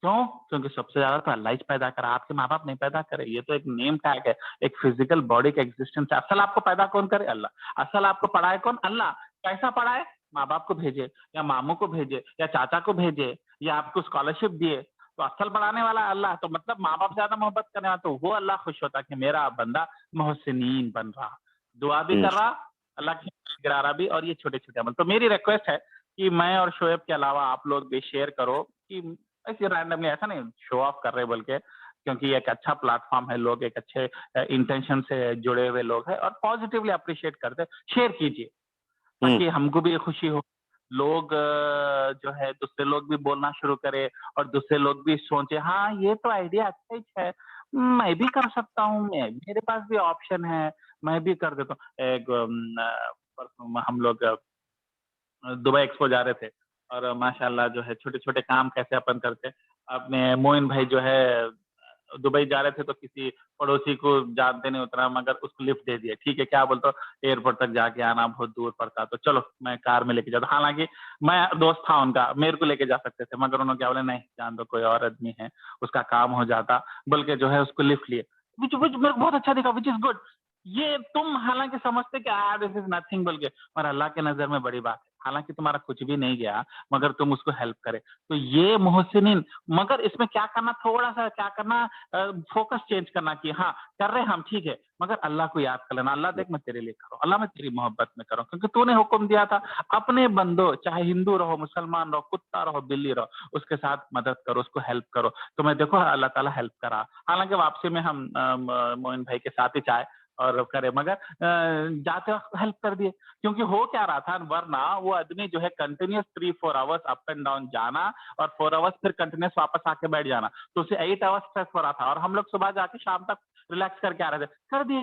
क्यों? क्योंकि सबसे ज्यादा तो अल्लाह ही पैदा करा, आपके माँ बाप नहीं पैदा करे, ये तो एक नेम टैग है, एक फिजिकल बॉडी का एग्जिस्टेंस है। असल आपको पैदा कौन करे? अल्लाह। असल आपको पढ़ाए कौन? अल्लाह। कैसा पढ़ाए? माँ बाप को भेजे, या मामू को भेजे, या चाचा को भेजे, या आपको स्कॉलरशिप दिए, तो असल पढ़ाने वाला अल्लाह। तो मतलब माँ बाप ज्यादा मोहब्बत करने वाला, तो वो अल्लाह खुश होता कि मेरा बंदा मोहसिनीन बन रहा, दुआ भी कर रहा, अल्लाह की गिरा रहा भी, और ये छोटे छोटे अमल। तो मेरी रिक्वेस्ट है कि मैं और शोएब के अलावा आप लोग भी शेयर करो, कि ऐसे रैंडमली, ऐसा नहीं शो ऑफ कर रहे बोल के, क्योंकि एक अच्छा प्लेटफॉर्म है, लोग एक अच्छे इंटेंशन से जुड़े हुए लोग हैं और पॉजिटिवली अप्रिशिएट करते, शेयर कीजिए ताकि हमको भी खुशी हो, लोग जो है दूसरे लोग भी बोलना शुरू करे, और दूसरे लोग भी सोचे हाँ ये तो आइडिया अच्छा ही है, मैं भी कर सकता हूँ, मैं मेरे पास भी ऑप्शन है, मैं भी कर देता हूँ। एक परसों हम लोग दुबई एक्सपो जा रहे थे, और माशाल्लाह जो है छोटे छोटे काम कैसे अपन करते, अपने मोइन भाई जो है दुबई जा रहे थे, तो किसी पड़ोसी को जानते नहीं उतना, मगर उसको लिफ्ट दे दिया, ठीक है क्या बोलते हो, एयरपोर्ट तक जाके आना बहुत दूर पड़ता, तो चलो मैं कार में लेके जाता। हालांकि मैं दोस्त था उनका, मेरे को लेके जा सकते थे, मगर उन्होंने क्या बोला, नहीं जान दो, कोई और आदमी है, उसका काम हो जाता, बोल के जो है उसको लिफ्ट लिए, विच मेरे को बहुत अच्छा दिखा, विच इज गुड। ये तुम हालांकि समझते कि दिस इज नथिंग बोल के, और अल्लाह के नजर में बड़ी बात है। हालांकि तुम्हारा कुछ भी नहीं गया, मगर तुम उसको हेल्प करे। तो ये मोहसिनीन, मगर इसमें क्या करना, थोड़ा सा क्या करना, फोकस चेंज करना कि हाँ कर रहे हम ठीक है, मगर अल्लाह को याद कर लेना, अल्लाह देख मैं तेरे लिए करूँ, अल्लाह मैं तेरी मोहब्बत में करूँ, क्योंकि तूने हुक्म दिया था अपने बंदो, चाहे हिंदू रहो, मुसलमान रहो, कुत्ता रहो, बिल्ली रहो, उसके साथ मदद करो, उसको हेल्प करो। तो मैं देखो अल्लाह ताला हेल्प करा। हालांकि वापसी में हम मोइन भाई के साथ ही चाय और करे, मगर जाते वक्त हेल्प कर दिए, क्योंकि हो क्या रहा था, वरना वो आदमी जो है continuous 3-4 hours up and down जाना और 4 आवर्स फिर कंटिन्यूस वापस आके बैठ जाना, तो उसे 8 आवर्स स्ट्रेस हो रहा था, और हम लोग सुबह जाके शाम तक रिलैक्स करके आ रहे थे।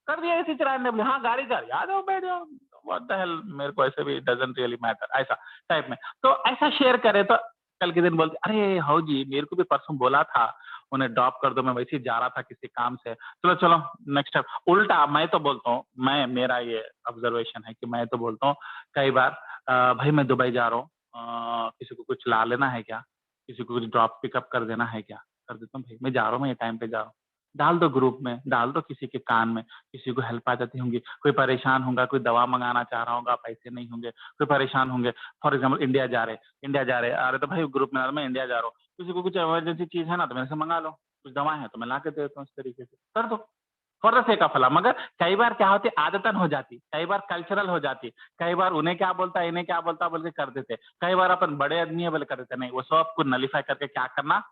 कर दिया इसी तरह ने बोले हाँ गाड़ी कर, याद है बैठ जाओ, व्हाट द हेल, मेरे को ऐसे भी डजंट रियली मैटर, ऐसा टाइप में। तो ऐसा शेयर करे तो कल के दिन बोलते अरे हाउ जी मेरे को भी परसों बोला था उन्हें ड्रॉप कर दो, मैं वैसे ही जा रहा था किसी काम से, चलो चलो नेक्स्ट टाइम। उल्टा मैं तो बोलता हूँ, मैं मेरा ये ऑब्जर्वेशन है कि मैं तो बोलता हूँ कई बार भाई मैं दुबई जा रहा हूँ, किसी को कुछ ला लेना है क्या, किसी को कुछ ड्रॉप पिकअप कर देना है क्या, कर देता हूँ भाई, मैं जा रहा हूँ, मैं ये टाइम पे जा रहा हूँ, डाल दो ग्रुप में, डाल दो किसी के कान में, किसी को हेल्प आ जाती होंगी, कोई परेशान होगा, कोई दवा मंगाना चाह रहा होगा, पैसे नहीं होंगे, कोई परेशान होंगे, फॉर एग्जाम्पल इंडिया जा रहे, अरे तो भाई ग्रुप में मैं इंडिया जा रहा हूँ, किसी को कुछ इमरजेंसी चीज है ना तो मेरे से मंगा लो, कुछ दवाएं हैं तो मैं ला के देता हूँ, इस तरीके से कर दो, फॉर द सेक ऑफ अल्लाह। मगर कई बार क्या होती, आदतन हो जाती, कई बार कल्चरल हो जाती, कई बार उन्हें क्या बोलता है इन्हें क्या बोलता बोल के कर देते, कई बार अपन बड़े आदमी है बोले कर देते, नहीं वो सब को नलीफाई करके क्या करना,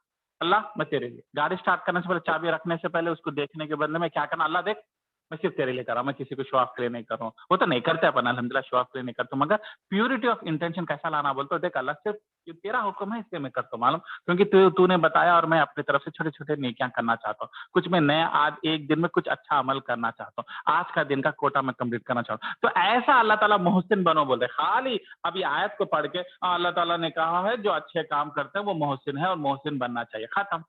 अल्लाह मैं तेरे लिए, गाड़ी स्टार्ट करने से पहले, चाबी रखने से पहले उसको देखने के बदले में क्या करना, अल्लाह देख मैं सिर्फ तेरे लिए कर रहा हूँ, मैं किसी को शो ऑफ के लिए नहीं कर रहा हूँ, वो तो नहीं करते अपन अल्हम्दुलिल्लाह, शो ऑफ के लिए नहीं करते, मगर प्योरिटी ऑफ इंटेंशन कैसा लाना बोलते हो, देख अल्लाह से ये तेरा हुक्म है इसलिए मैं करता हूँ, मालूम, क्योंकि तूने बताया और मैं अपनी तरफ से छोटे छोटे नेकियां करना चाहता हूँ, कुछ मैं नया आज एक दिन में कुछ अच्छा अमल करना चाहता हूँ, आज का दिन का कोटा मैं कंप्लीट करना चाहता हूँ। तो ऐसा अल्लाह ताला मोहसिन बनो बोलते, खाली अभी आयत को पढ़ के अल्लाह ताला ने कहा है जो अच्छे काम करते हैं वो मोहसिन है और मोहसिन बनना चाहिए, खत्म।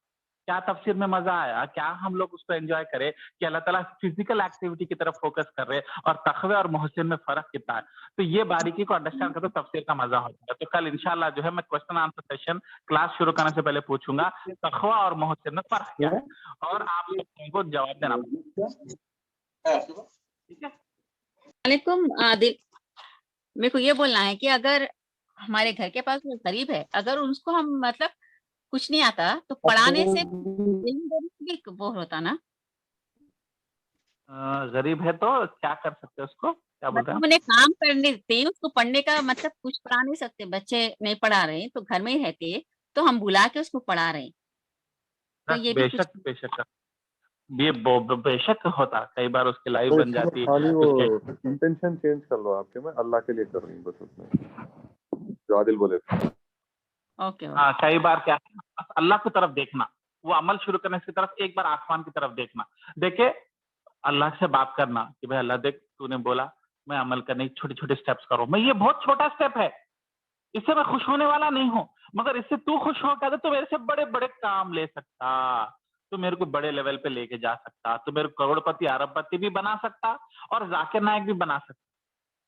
क्या तफसीर में मजा आया, क्या हम लोग उसको एंजॉय करें कि अल्लाह ताला फिजिकल एक्टिविटी की तरफ फोकस कर रहे हैं और तकवे और मोहसिन में फर्क कितना है, तो ये बारीकी को अंडरस्टैंड करते तफसीर का मजा हो जाएगा। तो कल इंशाल्लाह जो है मैं क्वेश्चन आंसर सेशन क्लास शुरू करने से पहले पूछूंगा तकवा और मोहसिन में फर्क क्या है, और आप सबको जवाब देना, ठीक है। वालेकुम आदिल, मेरे को ये बोलना है कि अगर हमारे घर के पास कोई गरीब है, अगर उसको हम मतलब कुछ नहीं आता तो पढ़ाने से भी वो होता ना, गरीब है तो क्या कर सकते हैं उसको, क्या बोल रहे हैं मतलब उन्हें काम करने देते हैं, उसको पढ़ने का मतलब कुछ पढ़ा नहीं सकते, बच्चे नहीं पढ़ा रहे तो घर में ही रहते, तो हम बुला के उसको पढ़ा रहे हैं, तो आप? ये भी कुछ बेशक बेशक ये बेशक होता, कई बार उसकी लाइफ तो बन इसमें जाती, खाली वो उसके इंटेंशन चेंज कर लो आपके, मैं अल्लाह के लिए कर रही हूँ बस, उसमें जो आदिल बोले थे। ओके। हाँ कई बार क्या है बस अल्लाह की तरफ देखना, वो अमल शुरू करने की तरफ एक बार आसमान की तरफ देखना, देखे अल्लाह से बात करना कि भाई अल्लाह देख तूने बोला मैं अमल करने की छोटे छोटे स्टेप्स करूँ, मैं ये बहुत छोटा स्टेप है, इससे मैं खुश होने वाला नहीं हूँ, मगर इससे तू खुश होगा तो मेरे से बड़े बड़े काम ले सकता, तू मेरे को बड़े लेवल पे लेके जा सकता, तू मेरे को करोड़पति अरबपति भी बना सकता और जाकिर नायक भी बना सकता,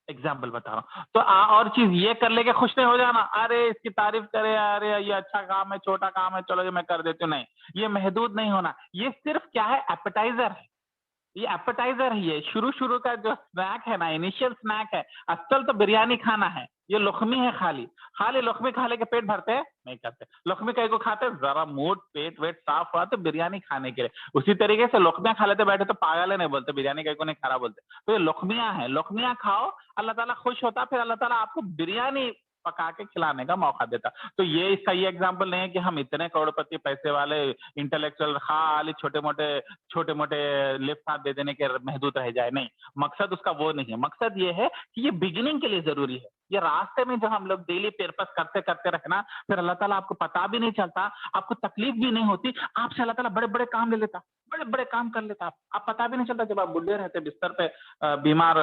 एग्जाम्पल बता रहा हूँ। तो और चीज ये कर लेके खुश नहीं हो जाना, अरे इसकी तारीफ करे, अरे ये अच्छा काम है, छोटा काम है, चलो ये मैं कर देती हूँ, नहीं, ये महदूद नहीं होना, ये सिर्फ क्या है एपेटाइजर है, ये एपेटाइजर ही है, शुरू शुरू का जो स्नैक है ना, इनिशियल स्नैक है, असल तो बिरयानी खाना है, ये लुकमी है, खाली खाली लुकमी खा लेके पेट भरते हैं नहीं करते, लुकमी कहीं को खाते जरा मूड पेट वेट साफ हुआ तो बिरयानी खाने के लिए, उसी तरीके से लुकमियां खा लेते बैठे तो पागल है नहीं बोलते, बिरयानी कहीं को नहीं खा रहा बोलते, तो ये लुकमियां है, लुकमियां खाओ, अल्लाह ताला खुश होता, फिर अल्लाह ताला आपको बिरयानी पका के खिलाने का मौका देता। तो ये इसका ये एग्जाम्पल नहीं है कि हम इतने करोड़पति पैसे वाले इंटेलेक्चुअल खाली छोटे मोटे लिफ्ट हाथ दे देने के महदूद रह जाए, नहीं, मकसद उसका वो नहीं है, मकसद ये है कि ये बिगिनिंग के लिए जरूरी है, ये रास्ते में जो हम लोग डेली पर्पस करते करते रखना, फिर अल्लाह ताला आपको पता भी नहीं चलता, आपको तकलीफ भी नहीं होती, आपसे अल्लाह ताला बड़े बड़े काम ले लेता, बड़े बड़े काम कर लेता, आप पता भी नहीं चलता, जब आप बुढ़े रहते बिस्तर पे बीमार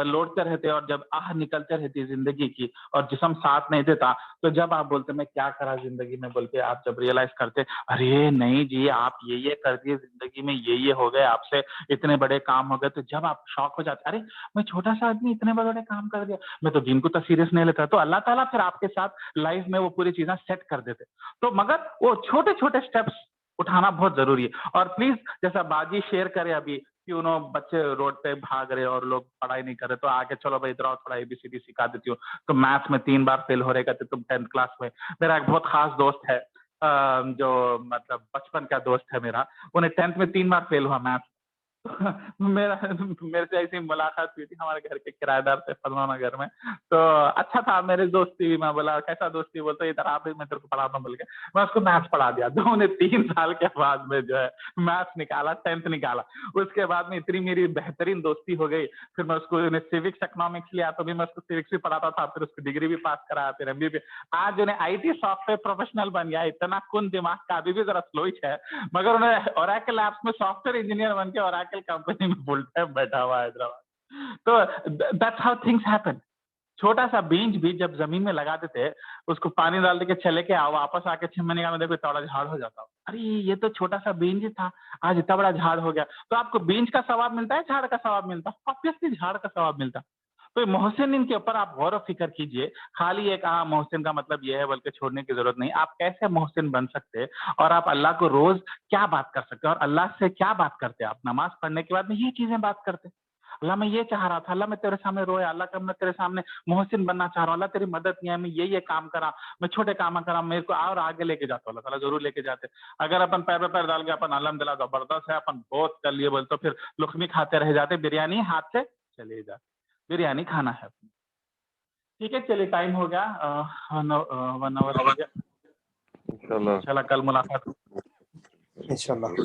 लौटते रहते और जब आह निकलते रहती जिंदगी की और जिस्म साथ नहीं देता, तो जब आप बोलते मैं क्या करा जिंदगी में बोल के आप जब रियलाइज करते, अरे नहीं जी आप ये कर दिए जिंदगी में, ये हो गए आपसे इतने बड़े काम हो गए, तो जब आप शॉक हो जाते, अरे मैं छोटा सा आदमी इतने बड़े बड़े काम कर दिया, मैं तो दिन को तो सीरियस नहीं लेता, तो अल्लाह ताला फिर आपके साथ लाइफ में वो पूरी चीजें सेट कर देते। तो मगर वो छोटे छोटे स्टेप्स उठाना बहुत जरूरी है। और प्लीज जैसा बाजी शेयर करे अभी कि बच्चे रोड पे भाग रहे और लोग पढ़ाई नहीं कर रहे, तो आके चलो भाई इधर आओ थोड़ा एबीसीडी सिखा देती हूँ। तो मैथ्स में 3 बार फेल हो रहे कहते तुम 10th क्लास में। मेरा एक बहुत खास दोस्त है जो मतलब बचपन का दोस्त है मेरा, उन्हें 10th में 3 बार फेल हुआ मैथ्स। मेरा मेरे से ऐसी मुलाकात हुई थी हमारे घर के किराएदार से फलना नगर में। तो अच्छा था मेरी दोस्ती भी। मैं बोला कैसा दोस्ती? बोलता इधर आप, मैं तेरे को पढ़ाता हूँ बोल के मैं उसको मैथ्स पढ़ा दिया। तो उन्हें 3 साल के बाद में जो है मैथ्स निकाला, 10th निकाला। उसके बाद में इतनी मेरी बेहतरीन दोस्ती हो गई। फिर मैं उसको सिविक्स इकोनॉमिक्स लिया तो भी मैं उसको सिविक्स भी पढ़ाता था, फिर उसको डिग्री भी पास कराया, फिर एमबीए। आज उन्हें आईटी सॉफ्टवेयर प्रोफेशनल बन गया। इतना कुन दिमाग का, अभी भी जरा स्लोइश है, मगर उन्हें ओरेकल एप्स में सॉफ्टवेयर इंजीनियर बन के ओरेकल कंपनी में फुल टाइम बैठा हुआ है हैदराबाद। तो दैट्स हाउ थिंग्स हैपन। छोटा सा बीज भी जब जमीन में लगा देते, उसको पानी डाल के चले के आओ, वापस आके 6 महीने में देखो इतना बड़ा झाड़ हो जाता। अरे ये तो छोटा सा बीज ही था, आज इतना बड़ा झाड़ हो गया। तो आपको बीज का सवाब मिलता है, झाड़ का सवाब मिलता? ऑब्वियसली झाड़ का सवाब मिलता। तो मोहसिन इनके ऊपर आप गौर व फिक्र कीजिए। खाली एक मोहसिन का मतलब ये है बल्कि छोड़ने की जरूरत नहीं। आप कैसे मोहसिन बन सकते हैं और आप अल्लाह को रोज क्या बात कर सकते हैं और अल्लाह से क्या बात करते हैं? आप नमाज पढ़ने के बाद में ये चीजें बात करते हैं, अल्लाह मैं ये चाह रहा था, अल्लाह मैं तेरे सामने रोया, अल्लाह का मैं तेरे सामने मोहसिन बनना चाह रहा हूँ, अल्लाह तेरी मदद नहीं है, मैं ये काम करा, मैं छोटे काम करा, मेरे को और आगे लेके जाता हूँ। अल्लाह ताला जरूर लेके जाते। अगर अपन पैर पे पैर डाल के अपन अल्हम्दुलिल्लाह जबरदस्त है, अपन बहुत कर लिए बोल तो फिर लुकमी खाते रह जाते, बिरयानी हाथ से चले जाते। बिरयानी खाना है। ठीक है, चलिए टाइम हो गया, 1 आवर हो गया। इंशाल्लाह इंशाल्लाह कल मुलाकात। इंशाल्लाह।